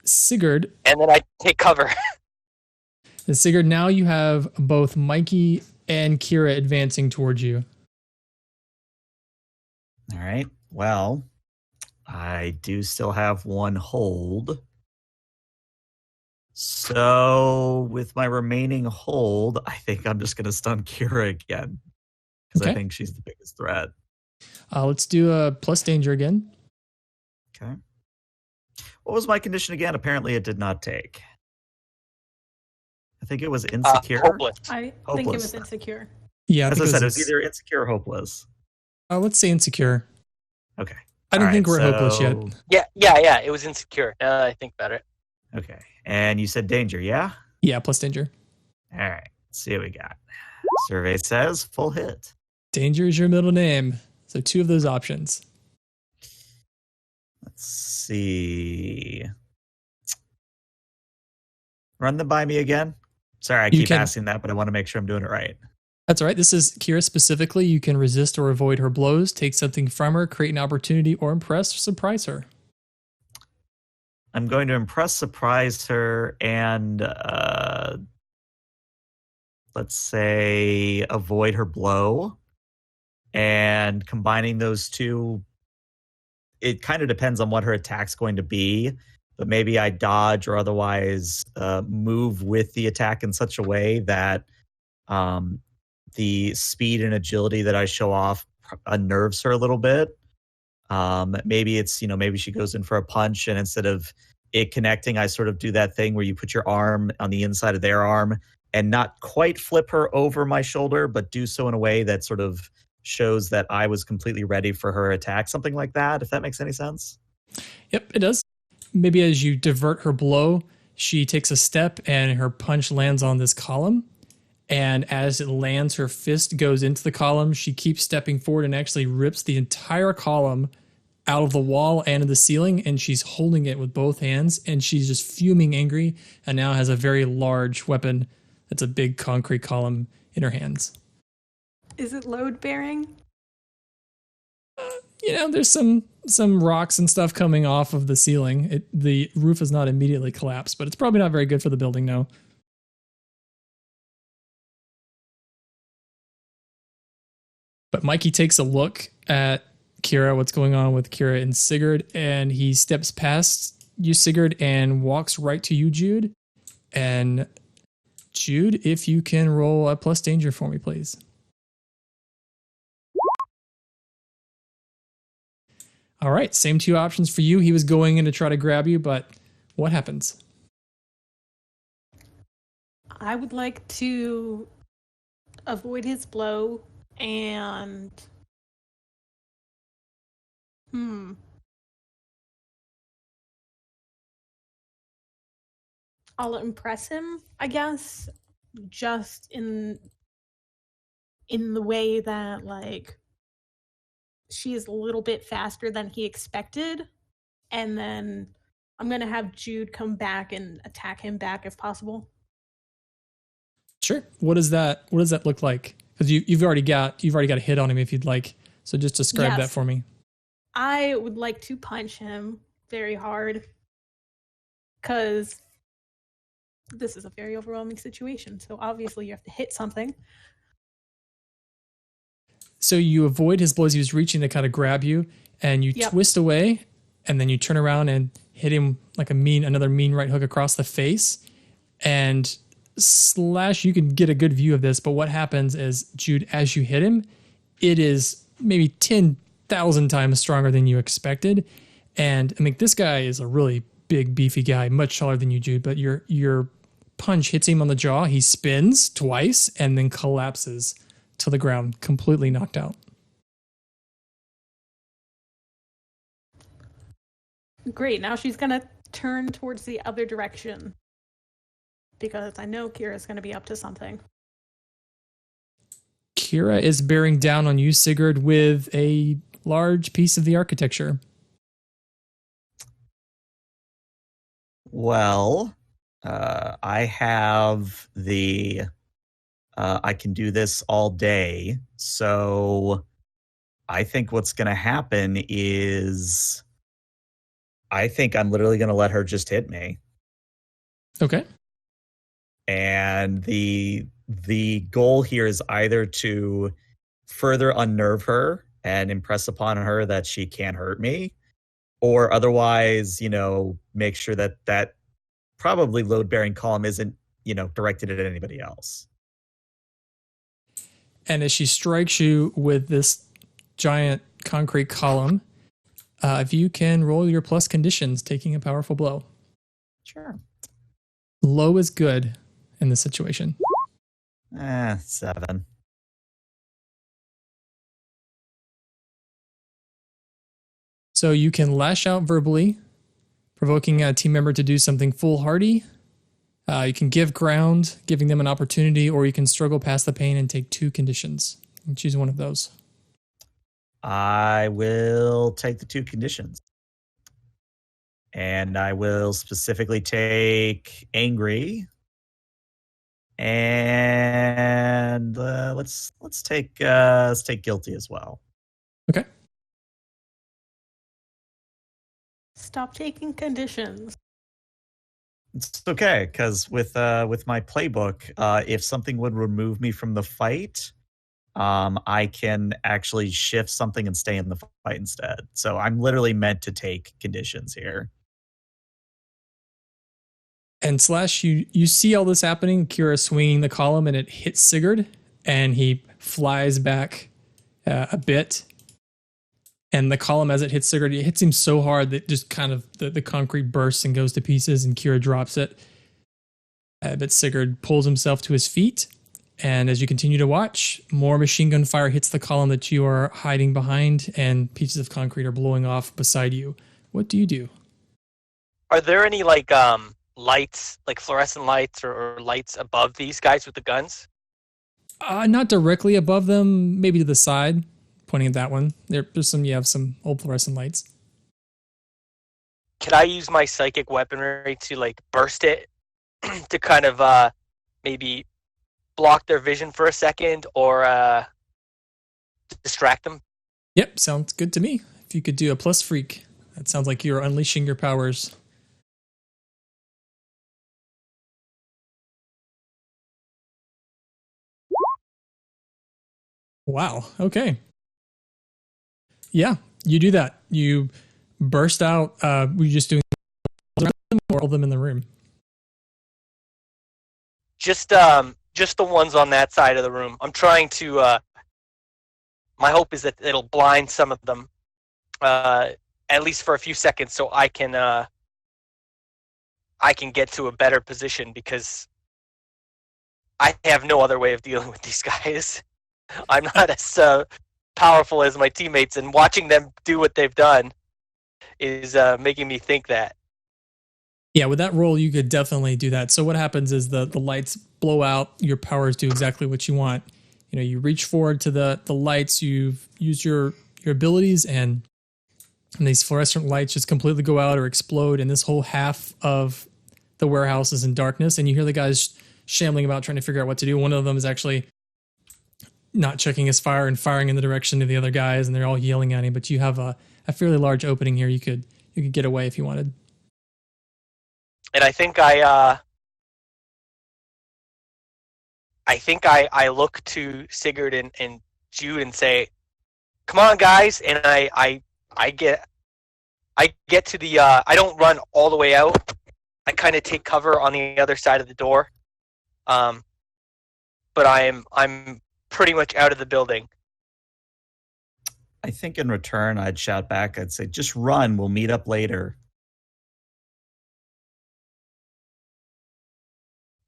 Sigurd. And then I take cover. And Sigurd, now you have both Mikey and Kira advancing towards you. All right. Well, I do still have one hold. So with my remaining hold, I think I'm just going to stun Kira again. Because I Okay. think she's the biggest threat. Let's do a plus danger again. Okay. What was my condition again? Apparently it did not take. I think it was insecure. Hopeless. I think it Hopeless. was insecure. Yeah, As I said, it was either insecure or hopeless. let's say insecure. Okay. I don't All think right, we're hopeless yet. Yeah. It was insecure. Now that I think about it. Okay. And you said danger, yeah? Yeah, plus danger. All right. Let's see what we got. Survey says full hit. Danger is your middle name. So 2 of those options. Let's see. Run them by me again. Sorry, I You keep can- asking that, but I want to make sure I'm doing it right. That's all right. This is Kira specifically. You can resist or avoid her blows, take something from her, create an opportunity, or impress or surprise her. I'm going to impress, surprise her, and let's say avoid her blow. And combining those two, it kind of depends on what her attack's going to be. But maybe I dodge or otherwise move with the attack in such a way that the speed and agility that I show off unnerves her a little bit. Maybe it's, maybe she goes in for a punch and instead of it connecting, I sort of do that thing where you put your arm on the inside of their arm and not quite flip her over my shoulder, but do so in a way that sort of shows that I was completely ready for her attack. Something like that, if that makes any sense. Yep, it does. Maybe as you divert her blow, she takes a step and her punch lands on this column. And as it lands, her fist goes into the column. She keeps stepping forward and actually rips the entire column out of the wall and of the ceiling. And she's holding it with both hands. And she's just fuming angry and now has a very large weapon that's a big concrete column in her hands. Is it load bearing? There's some rocks and stuff coming off of the ceiling. The roof is not immediately collapsed, but it's probably not very good for the building, no. But Mikey takes a look at Kira, what's going on with Kira and Sigurd, and he steps past you, Sigurd, and walks right to you, Jude. And Jude, if you can roll a plus danger for me, please. All right, same 2 options for you. He was going in to try to grab you, but what happens? I would like to avoid his blow and I'll impress him, I guess, just in the way that like she is a little bit faster than he expected, and then I'm going to have Jude come back and attack him back if possible. Sure. What does that look like? Because you've already got a hit on him if you'd like. So just describe that Yes. for me. I would like to punch him very hard because this is a very overwhelming situation. So obviously you have to hit something. So you avoid his blows. He was reaching to kind of grab you, and you Yep. twist away, and then you turn around and hit him like another mean right hook across the face. And Slash, you can get a good view of this, but what happens is, Jude, as you hit him, it is maybe 10,000 times stronger than you expected. And I mean, this guy is a really big, beefy guy, much taller than you, Jude, but your punch hits him on the jaw. He spins twice and then collapses to the ground, completely knocked out. Great. Now she's going to turn towards the other direction because I know Kira's going to be up to something. Kira is bearing down on you, Sigurd, with a large piece of the architecture. Well, I have the... I can do this all day. So I think what's going to happen is I think I'm literally going to let her just hit me. Okay. And the goal here is either to further unnerve her and impress upon her that she can't hurt me, or otherwise, make sure that probably load-bearing column isn't, directed at anybody else. And as she strikes you with this giant concrete column, if you can roll your plus conditions, taking a powerful blow. Sure. Low is good in this situation. 7. So you can lash out verbally, provoking a team member to do something foolhardy. You can give ground, giving them an opportunity, or you can struggle past the pain and take 2 conditions. You choose one of those. I will take the 2 conditions. And I will specifically take angry. And let's take guilty as well. Okay. Stop taking conditions. It's okay, because with my playbook, if something would remove me from the fight, I can actually shift something and stay in the fight instead. So I'm literally meant to take conditions here. And Slash, you see all this happening, Kira swinging the column, and it hits Sigurd, and he flies back a bit. And the column, as it hits Sigurd, it hits him so hard that just kind of the concrete bursts and goes to pieces, and Kira drops it. But Sigurd pulls himself to his feet, and as you continue to watch, more machine gun fire hits the column that you are hiding behind, and pieces of concrete are blowing off beside you. What do you do? Are there any lights, like fluorescent lights or lights above these guys with the guns? Not directly above them, maybe to the side. Pointing at that one. There's some, you have some old fluorescent lights. Can I use my psychic weaponry to burst it to kind of maybe block their vision for a second or distract them? Yep, sounds good to me. If you could do a plus freak, that sounds like you're unleashing your powers. Wow, okay. Yeah, you do that. You burst out. Were you just doing all of them in the room? Just the ones on that side of the room. I'm trying to. My hope is that it'll blind some of them, at least for a few seconds, so I can get to a better position because I have no other way of dealing with these guys. I'm not as powerful as my teammates, and watching them do what they've done is making me think that. Yeah, with that roll, you could definitely do that. So what happens is the lights blow out. Your powers do exactly what you want. You reach forward to the lights. You've used your abilities, and these fluorescent lights just completely go out or explode, and this whole half of the warehouse is in darkness, and you hear the guys shambling about trying to figure out what to do. One of them is actually not checking his fire and firing in the direction of the other guys, and they're all yelling at him. But you have a fairly large opening here. You could get away if you wanted. And I think I look to Sigurd and Jude and say, "Come on, guys!" And I get to the. I don't run all the way out. I kind of take cover on the other side of the door. But I'm pretty much out of the building. I think in return, I'd shout back. I'd say, "Just run. We'll meet up later."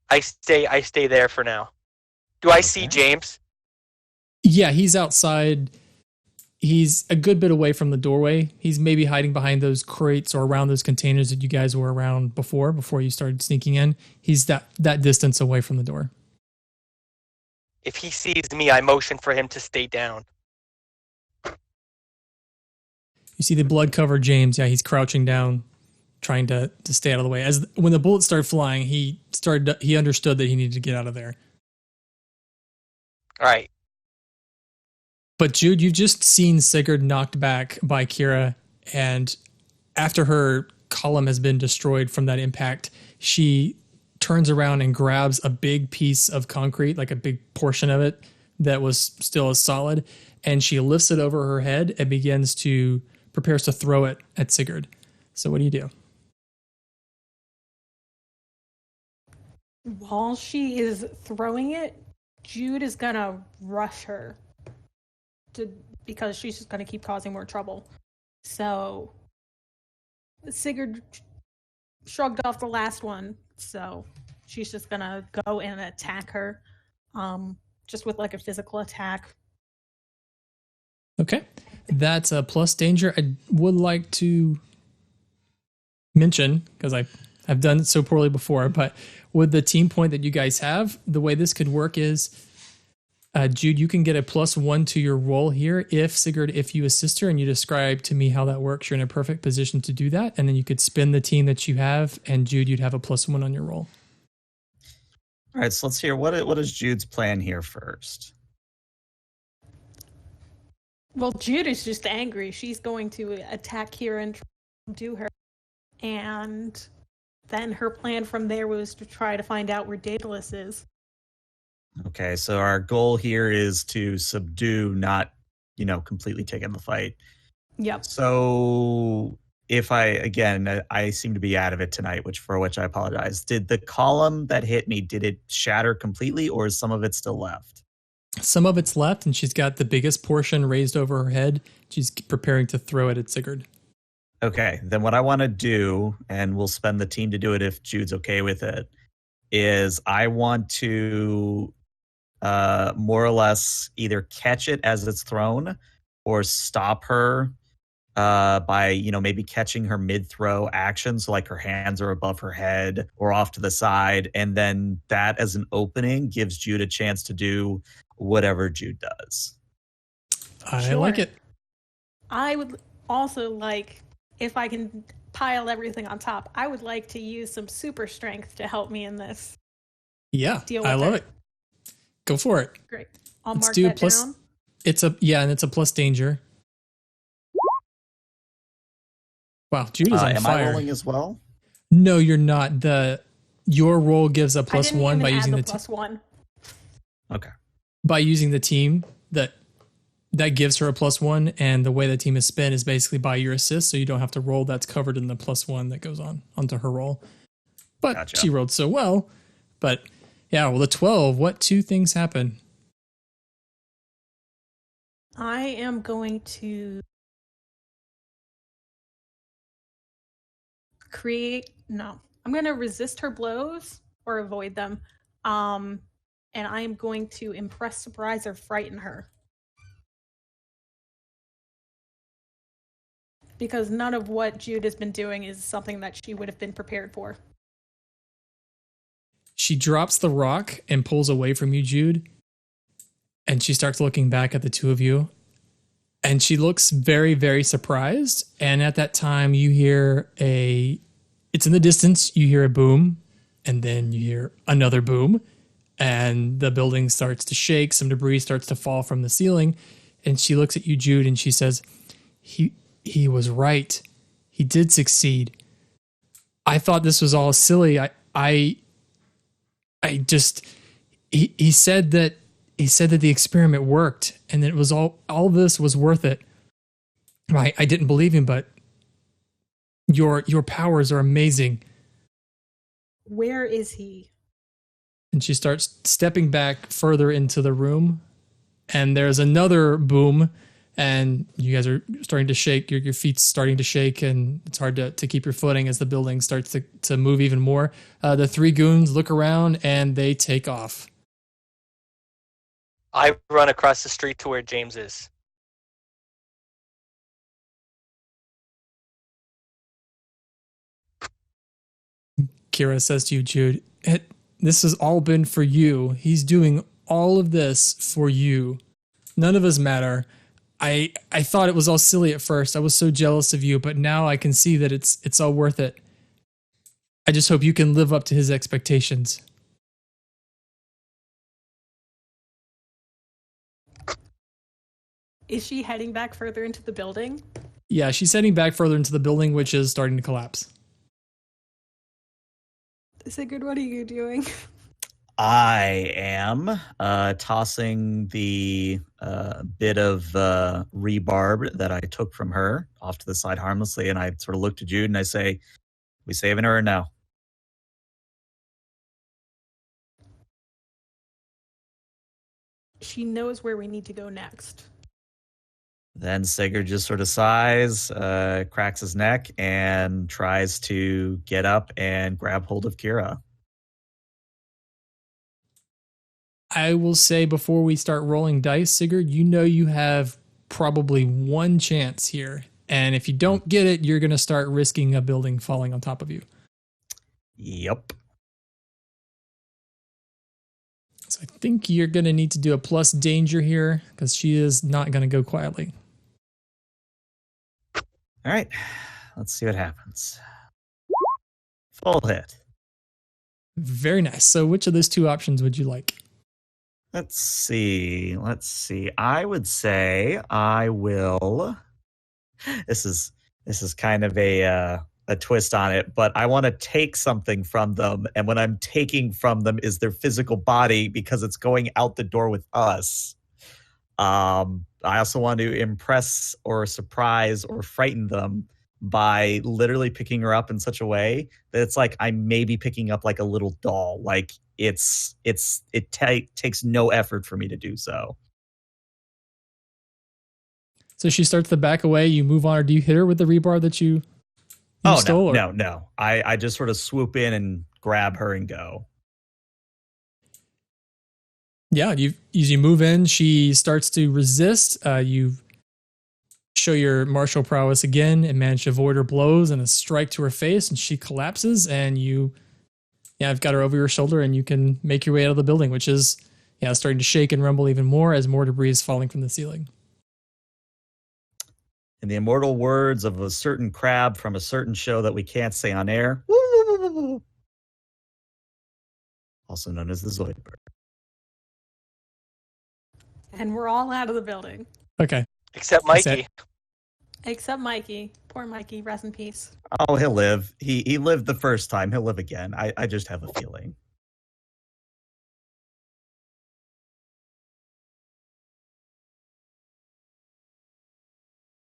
I stay there for now. Do I see James? Yeah, he's outside. He's a good bit away from the doorway. He's maybe hiding behind those crates or around those containers that you guys were around before you started sneaking in. He's that distance away from the door. If he sees me, I motion for him to stay down. You see the blood-covered James. Yeah, he's crouching down, trying to stay out of the way. As when the bullets started flying, he understood that he needed to get out of there. All right. But Jude, you've just seen Sigurd knocked back by Kira, and after her column has been destroyed from that impact, she turns around and grabs a big piece of concrete, like a big portion of it that was still as solid, and she lifts it over her head and prepares to throw it at Sigurd. So what do you do? While she is throwing it, Jude is gonna rush her because she's just gonna keep causing more trouble. So Sigurd shrugged off the last one, so she's just gonna go and attack her, just with like a physical attack. Okay, that's a plus danger. I would like to mention, because I've done it so poorly before, but with the team point that you guys have, the way this could work is, Jude, you can get a +1 to your roll here if you assist her and you describe to me how that works. You're in a perfect position to do that, and then you could spin the team that you have, and Jude, you'd have a +1 on your roll. All right, so let's hear what is Jude's plan here first. Well, Jude is just angry. She's going to attack Kira and do her. And then her plan from there was to try to find out where Daedalus is. Okay, so our goal here is to subdue, not, completely take in the fight. Yep. So if I seem to be out of it tonight, for which I apologize. Did the column that hit me, did it shatter completely, or is some of it still left? Some of it's left, and she's got the biggest portion raised over her head. She's preparing to throw it at Sigurd. Okay, then what I want to do, and we'll spend the team to do it if Jude's okay with it, is I want to more or less either catch it as it's thrown or stop her by, maybe catching her mid-throw action. So like her hands are above her head or off to the side. And then that as an opening gives Jude a chance to do whatever Jude does. I like it. I would also like, if I can pile everything on top, I would like to use some super strength to help me in this. Yeah, I love it. Go for it. Great. I'll Let's mark do that a plus, down. And it's a plus danger. Wow, Jude is on am fire. I rolling as well? No, you're not. Your roll gives a +1 by even using add the +1. Okay. by using the team that gives her a +1, and the way the team is spent is basically by your assist, so you don't have to roll. That's covered in the +1 that goes onto her roll. But Gotcha. She rolled so well. But yeah, well, the 12. What two things happen? I am going to I'm going to resist her blows or avoid them. And I am going to impress, surprise, or frighten her. Because none of what Jude has been doing is something that she would have been prepared for. She drops the rock and pulls away from you, Jude. And she starts looking back at the two of you. And she looks very, very surprised. And at that time, you hear it's in the distance, you hear a boom. And then you hear another boom. and the building starts to shake. Some debris starts to fall from the ceiling. And she looks at you, Jude, and she says, he was right. He did succeed. I thought this was all silly. I just, he said that the experiment worked and that it was all this was worth it. I didn't believe him, but your powers are amazing. Where is he? And she starts stepping back further into the room, and there's another boom, and you guys are starting to shake. Your feet's starting to shake, and it's hard to keep your footing as the building starts to move even more. The three goons look around, and they take off. I run across the street to where James is. Kira says to you, Jude, this has all been for you. He's doing all of this for you. None of us matter. I thought it was all silly at first. I was so jealous of you, but now I can see that it's all worth it. I just hope you can live up to his expectations. Is she heading back further into the building? Yeah, she's heading back further into the building, which is starting to collapse. Sigurd, what are you doing? I am tossing the bit of rebarb that I took from her off to the side harmlessly, and I sort of look to Jude and I say, "We saving her or no?" She knows where we need to go next. Then Sigurd just sort of sighs, cracks his neck, and tries to get up and grab hold of Kira. I will say before we start rolling dice, Sigurd, you know you have probably one chance here. And if you don't get it, you're going to start risking a building falling on top of you. Yep. So I think you're going to need to do a plus danger here because she is not going to go quietly. All right. Let's see what happens. Full hit. Very nice. So which of those two options would you like? Let's see. I would say I will. This is kind of a twist on it, but I want to take something from them, and what I'm taking from them is their physical body because it's going out the door with us. I also want to impress or surprise or frighten them by literally picking her up in such a way that it's like I may be picking up like a little doll. Like it takes no effort for me to do so. So she starts to back away. You move on, or do you hit her with the rebar that you stole? No. I just sort of swoop in and grab her and go. Yeah, as you move in, she starts to resist. You show your martial prowess again and manage to avoid her blows and a strike to her face, and she collapses. And I've got her over your shoulder, and you can make your way out of the building, which is starting to shake and rumble even more as more debris is falling from the ceiling. In the immortal words of a certain crab from a certain show that we can't say on air, also known as the Zoidberg. And we're all out of the building. Okay. Except Mikey. Except Mikey. Poor Mikey. Rest in peace. Oh, he'll live. He lived the first time. He'll live again. I just have a feeling.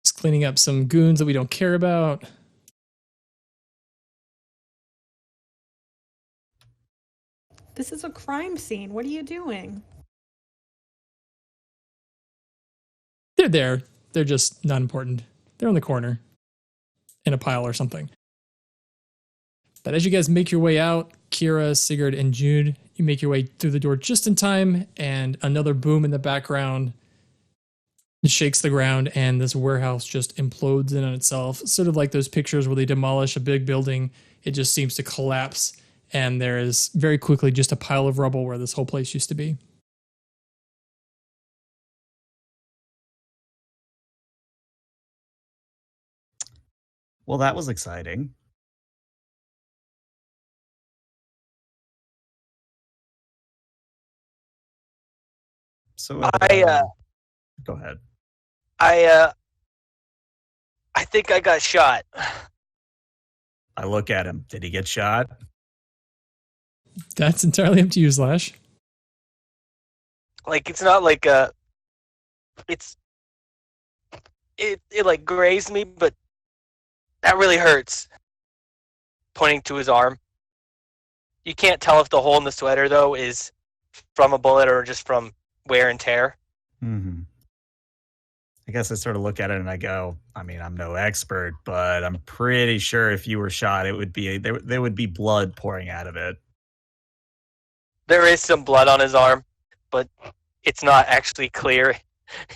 Just cleaning up some goons that we don't care about. This is a crime scene. What are you doing? They're there. They're just not important. They're on the corner in a pile or something. But as you guys make your way out, Kira, Sigurd, and Jude, you make your way through the door just in time, and another boom in the background shakes the ground, and this warehouse just implodes in on itself. Sort of like those pictures where they demolish a big building. It just seems to collapse, and there is very quickly just a pile of rubble where this whole place used to be. Well, that was exciting. So go ahead. I think I got shot. I look at him. Did he get shot? That's entirely up to you, Slash. Like, it's not like it like grazed me, but that really hurts. Pointing to his arm. You can't tell if the hole in the sweater, though, is from a bullet or just from wear and tear. Mm-hmm. I guess I sort of look at it and I go, I mean, I'm no expert, but I'm pretty sure if you were shot, it would be there would be blood pouring out of it. There is some blood on his arm, but it's not actually clear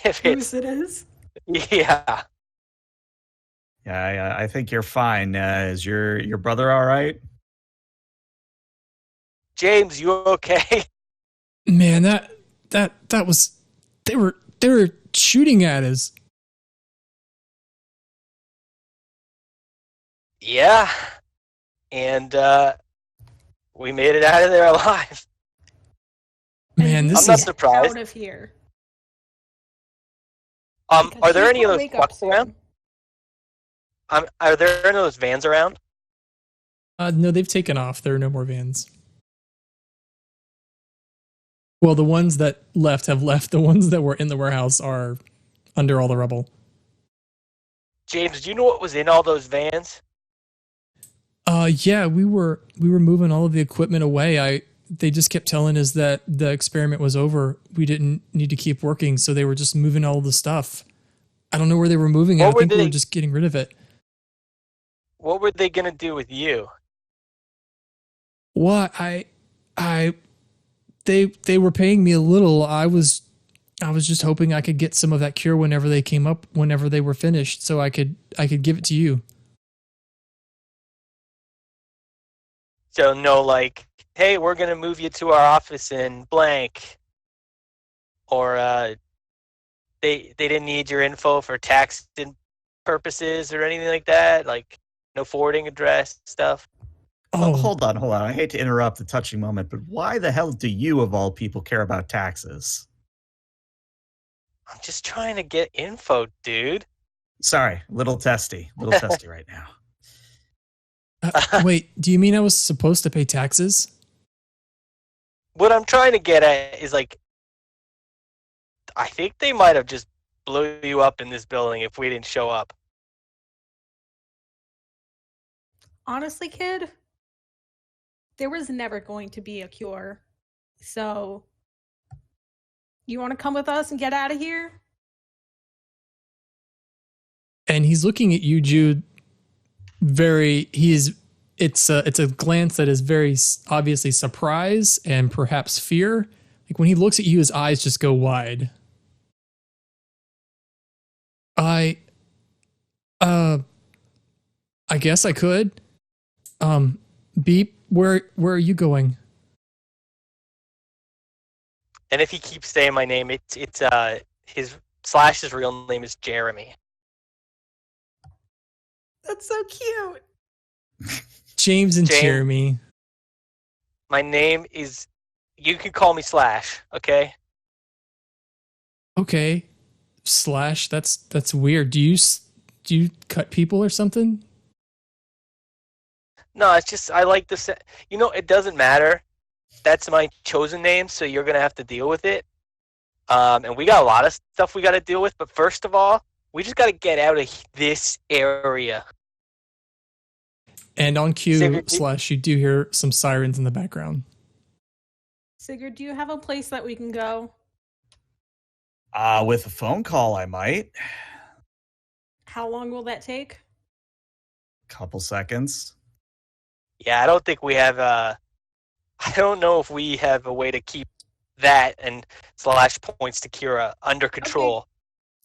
if Whose it's. it is? Yeah. Yeah, I think you're fine. Is your brother all right? James, you okay? Man, that was they were shooting at us. Yeah. And we made it out of there alive. Man, And this I'm not is surprised. Out of here. Are Because there he any of will those wake up trucks around? soon. Are there any of those vans around? no, they've taken off. There are no more vans. Well, the ones that left have left. The ones that were in the warehouse are under all the rubble. James, do you know what was in all those vans? Yeah, we were moving all of the equipment away. They just kept telling us that the experiment was over. We didn't need to keep working, so they were just moving all the stuff. I don't know where they were moving it. I think we were just getting rid of it. What were they gonna do with you? What they were paying me a little. I was just hoping I could get some of that cure whenever they were finished, so I could give it to you. So no, like, hey, we're gonna move you to our office in blank, or they didn't need your info for tax purposes or anything like that. Like, no forwarding address stuff. Well, Oh, hold on. I hate to interrupt the touching moment, but why the hell do you, of all people, care about taxes? I'm just trying to get info, dude. Sorry, little testy right now. wait. Do you mean I was supposed to pay taxes? What I'm trying to get at is, like, I think they might have just blew you up in this building if we didn't show up. Honestly, kid, there was never going to be a cure. So, you want to come with us and get out of here? And he's looking at you, Jude. It's a glance that is very obviously surprise and perhaps fear. Like when he looks at you, his eyes just go wide. I guess I could. Beep, where are you going? And if he keeps saying my name, it's his Slash's real name is Jeremy. That's so cute. James and James. Jeremy. My name is. You can call me Slash, okay? Okay. Slash, that's weird. Do you cut people or something? No, it's just I like the. It doesn't matter. That's my chosen name, so you're gonna have to deal with it. And we got a lot of stuff we got to deal with. But first of all, we just got to get out of this area. And on cue, Sigurd, Slash, you do hear some sirens in the background. Sigurd, do you have a place that we can go? With a phone call, I might. How long will that take? Couple seconds. Yeah, I don't think we have. I don't know if we have a way to keep that and Slash points to Kira under control.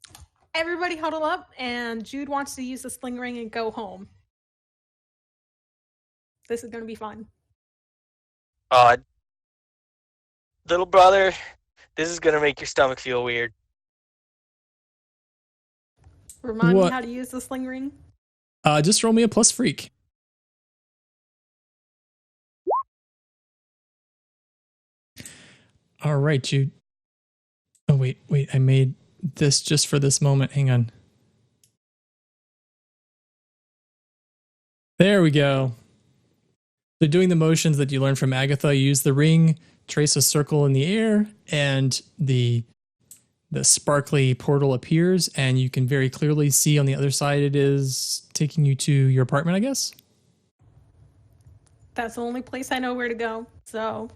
Okay. Everybody huddle up, and Jude wants to use the sling ring and go home. This is going to be fun. Little brother, this is going to make your stomach feel weird. Remind me What? how to use the sling ring. Just roll me a plus freak. All right, Jude. wait. I made this just for this moment. Hang on. There we go. So doing the motions that you learned from Agatha, use the ring, trace a circle in the air, and the sparkly portal appears, and you can very clearly see on the other side it is taking you to your apartment, I guess? That's the only place I know where to go. So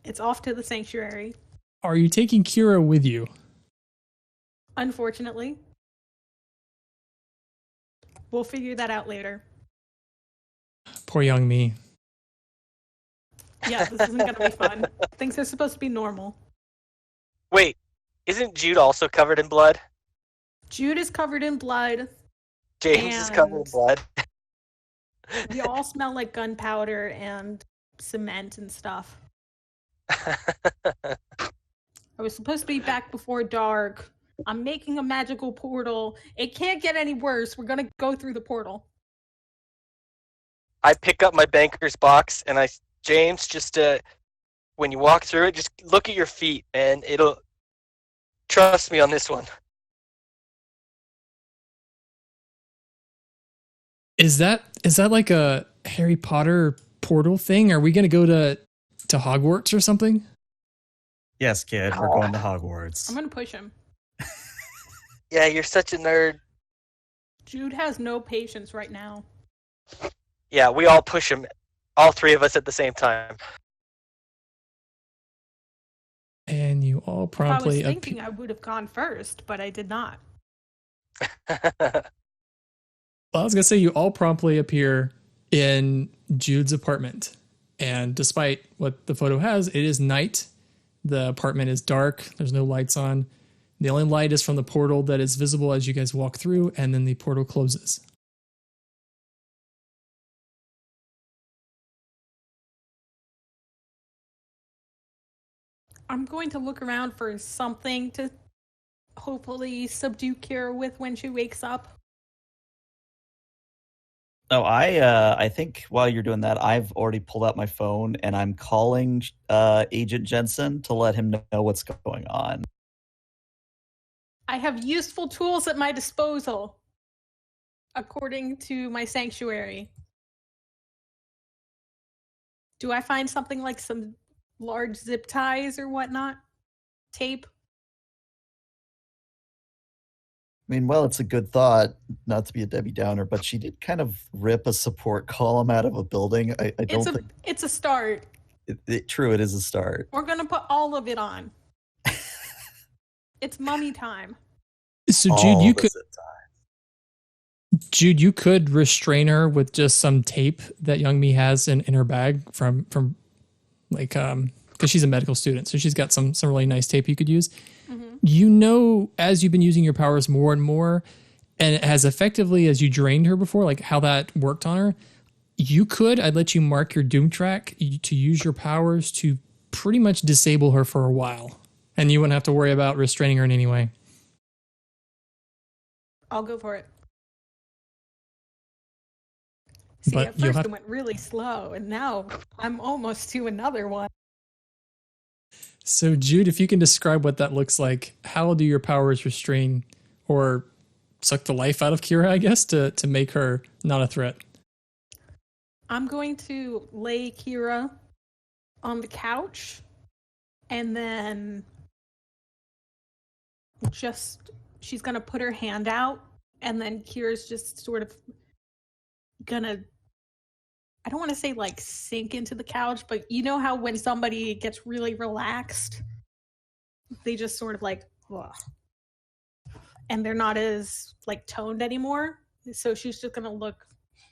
it's off to the sanctuary. Are you taking Kira with you? Unfortunately. We'll figure that out later. Poor young me. Yeah, this isn't going to be fun. Things are supposed to be normal. Wait, isn't Jude also covered in blood? Jude is covered in blood. James is covered in blood. We all smell like gunpowder and cement and stuff. I was supposed to be back before dark. I'm making a magical portal. It can't get any worse. We're going to go through the portal. I pick up my banker's box and James, just when you walk through it, just look at your feet, and it'll trust me on this one. Is that like a Harry Potter portal thing? Are we going to go to Hogwarts or something? Yes, kid, we're going to Hogwarts. I'm going to push him. Yeah, you're such a nerd. Jude has no patience right now. Yeah, we all push him. All three of us at the same time. And you all promptly... I was thinking I would have gone first, but I did not. Well, I was going to say you all promptly appear in Jude's apartment. And despite what the photo has, it is night. The apartment is dark. There's no lights on. The only light is from the portal that is visible as you guys walk through, and then the portal closes. I'm going to look around for something to hopefully subdue Kira with when she wakes up. Oh, I think while you're doing that, I've already pulled out my phone and I'm calling Agent Jensen to let him know what's going on. I have useful tools at my disposal, according to my sanctuary. Do I find something like some large zip ties or whatnot? Tape? I mean, well, it's a good thought, not to be a Debbie Downer, but she did kind of rip a support column out of a building. I don't think... It's a start. True, it is a start. We're going to put all of it on. It's mummy time. So Jude, you could restrain her with just some tape that young me has in her bag from like because she's a medical student, so she's got some really nice tape you could use. Mm-hmm. You know, as you've been using your powers more and more, and as effectively as you drained her before, like how that worked on her, I'd let you mark your doom track to use your powers to pretty much disable her for a while, and you wouldn't have to worry about restraining her in any way. I'll go for it. See, at first it went really slow, and now I'm almost to another one. So, Jude, if you can describe what that looks like, how do your powers restrain or suck the life out of Kira, I guess, to make her not a threat? I'm going to lay Kira on the couch, and then she's going to put her hand out, and then Kira's just sort of gonna, I don't want to say like sink into the couch, but you know how when somebody gets really relaxed, they just sort of like, ugh, and they're not as like toned anymore. So she's just gonna look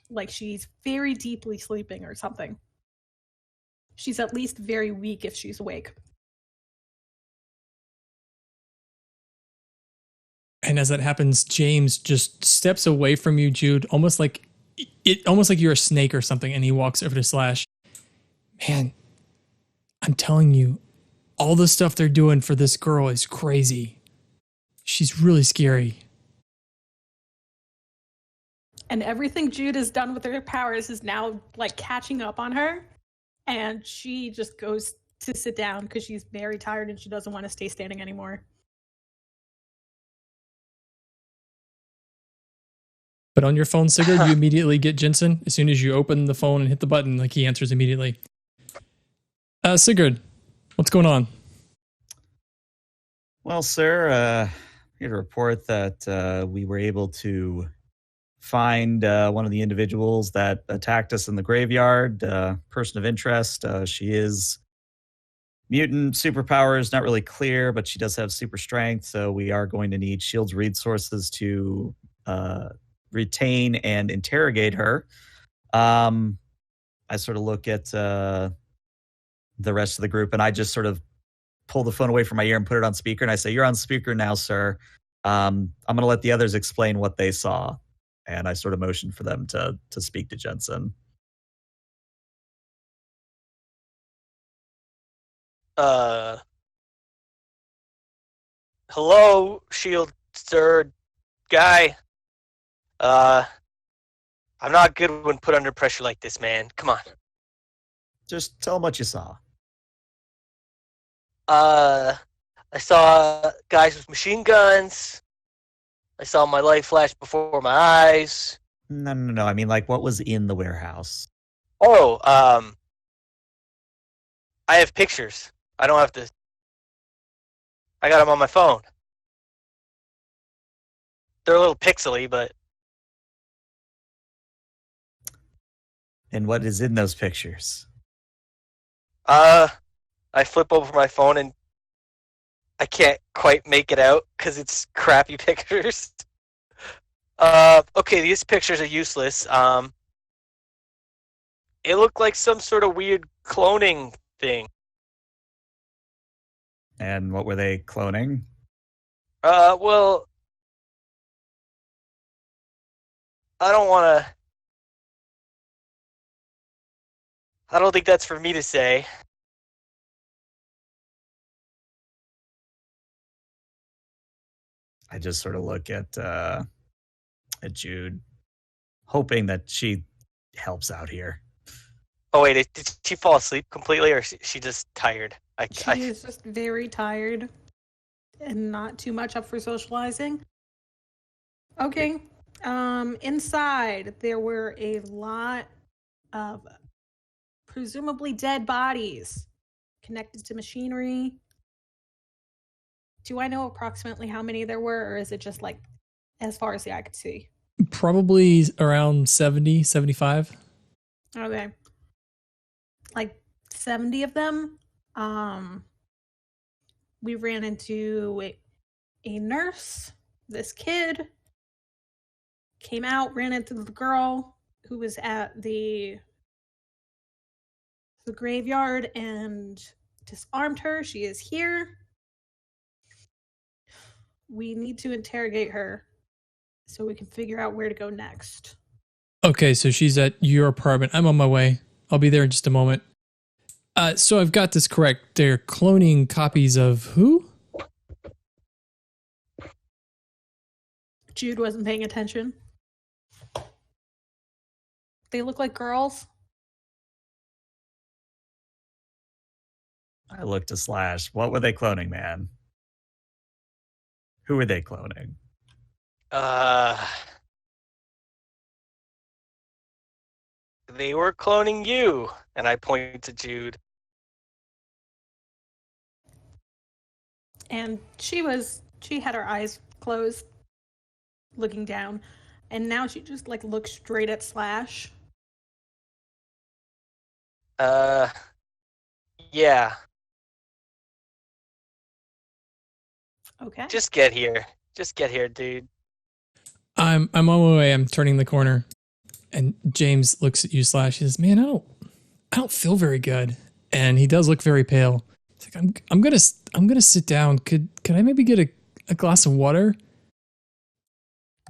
like she's very deeply sleeping or something. She's at least very weak if she's awake. And as that happens, James just steps away from you, Jude, almost like you're a snake or something, and he walks over to Slash. Man, I'm telling you, all the stuff they're doing for this girl is crazy. She's really scary. And everything Jude has done with her powers is now like catching up on her, and she just goes to sit down because she's very tired and she doesn't want to stay standing anymore. But on your phone, Sigurd, you immediately get Jensen. As soon as you open the phone and hit the button, like he answers immediately. Sigurd, what's going on? Well, sir, here to report that we were able to find one of the individuals that attacked us in the graveyard, person of interest. She is mutant, superpowers, not really clear, but she does have super strength, so we are going to need Shield's resources to retain and interrogate her. I sort of look at the rest of the group, and I just sort of pull the phone away from my ear and put it on speaker, and I say, "You're on speaker now, sir. I'm going to let the others explain what they saw." And I sort of motion for them to speak to Jensen. Hello, Shield sir, guy. I'm not good when put under pressure like this, man. Come on. Just tell them what you saw. I saw guys with machine guns. I saw my life flash before my eyes. No. I mean, like, what was in the warehouse? Oh, I have pictures. I don't have to. I got them on my phone. They're a little pixely, but. And what is in those pictures? I flip over my phone and I can't quite make it out because it's crappy pictures. Okay, these pictures are useless. It looked like some sort of weird cloning thing. And what were they cloning? Well, I don't think that's for me to say. I just sort of look at Jude, hoping that she helps out here. Oh wait, did she fall asleep completely, or is she just tired? She is just very tired and not too much up for socializing. Okay. Inside there were a lot of presumably dead bodies connected to machinery. Do I know approximately how many there were, or is it just like as far as the eye could see? Probably around 70, 75. Okay. Like 70 of them. We ran into a nurse. This kid came out, ran into the girl who was at the graveyard and disarmed her. She is here. We need to interrogate her so we can figure out where to go next. Okay, so she's at your apartment. I'm on my way. I'll be there in just a moment. So I've got this correct. They're cloning copies of who? Jude wasn't paying attention. They look like girls. I looked to Slash. What were they cloning, man? Who were they cloning? They were cloning you, and I point to Jude. And she had her eyes closed, looking down, and now she just like looks straight at Slash. Yeah. Okay. Just get here, dude. I'm on my way. I'm turning the corner, and James looks at you, Slash. He says, "Man, I don't feel very good," and he does look very pale. He's like, "I'm gonna sit down. Could I maybe get a glass of water?"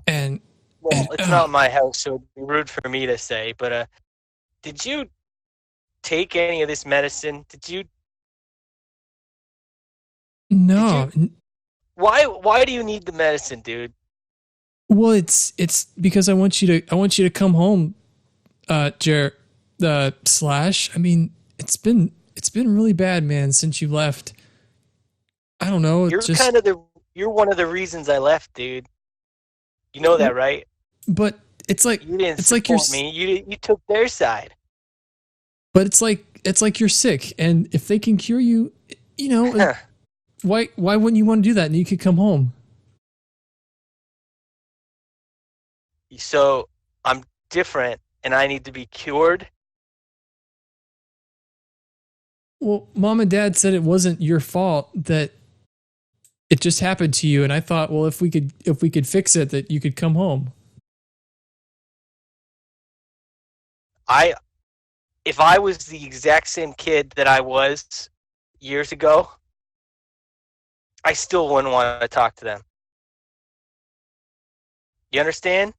And it's not my house, so it'd be rude for me to say. But did you take any of this medicine? Did you? No. Why do you need the medicine, dude? Well, it's because I want you to come home, Slash. I mean, it's been it's been really bad, man, since you left. I don't know. You're one of the reasons I left, dude. You know that, right? But it's like You didn't it's like you're support me. You took their side. but it's like you're sick, and if they can cure you, you know, why wouldn't you want to do that? And you could come home. So I'm different, and I need to be cured. Well, mom and dad said it wasn't your fault, that it just happened to you, and I thought, well, if we could fix it, that you could come home. If I was the exact same kid that I was years ago, I still wouldn't want to talk to them. You understand?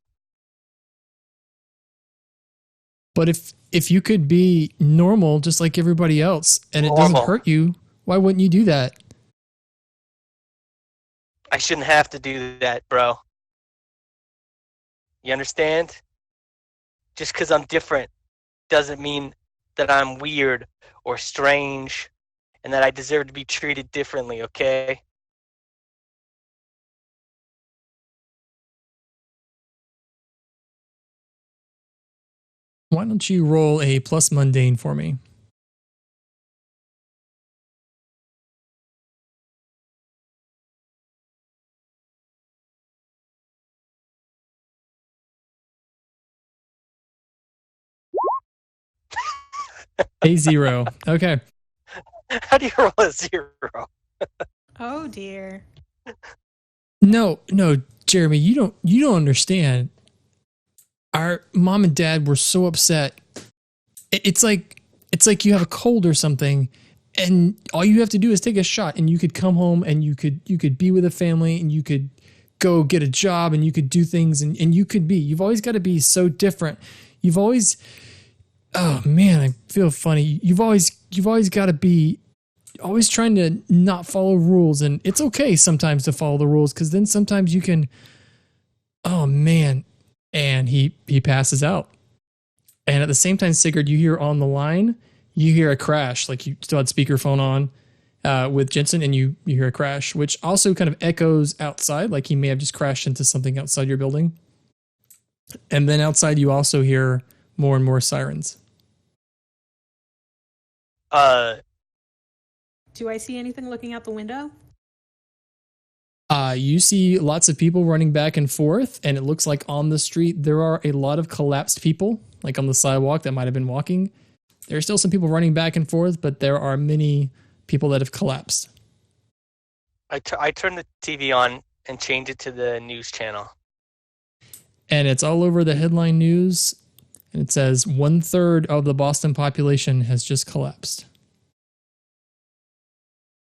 But if you could be normal just like everybody else, and it doesn't Normal. hurt you, why wouldn't you do that? I shouldn't have to do that, bro. You understand? Just because I'm different doesn't mean that I'm weird or strange and that I deserve to be treated differently, okay? Why don't you roll a plus mundane for me? A 0. Okay. How do you roll a 0? Oh dear. No, Jeremy, you don't understand. Our mom and dad were so upset. It's like you have a cold or something, and all you have to do is take a shot, and you could come home, and you could be with a family, and you could go get a job, and you could do things, and you could be. You've always got to be so different. You've always, oh man, I feel funny. You've always got to be always trying to not follow rules, and it's okay sometimes to follow the rules, because then sometimes you can, oh man. And he passes out. And at the same time, Sigurd, you hear on the line, you hear a crash, like you still had speakerphone on with Jensen, and you hear a crash, which also kind of echoes outside, like he may have just crashed into something outside your building. And then outside, you also hear more and more sirens. Do I see anything looking out the window? You see lots of people running back and forth, and it looks like on the street there are a lot of collapsed people, like on the sidewalk that might have been walking. There are still some people running back and forth, but there are many people that have collapsed. I turn the TV on and change it to the news channel. And it's all over the headline news, and it says 1/3 of the Boston population has just collapsed.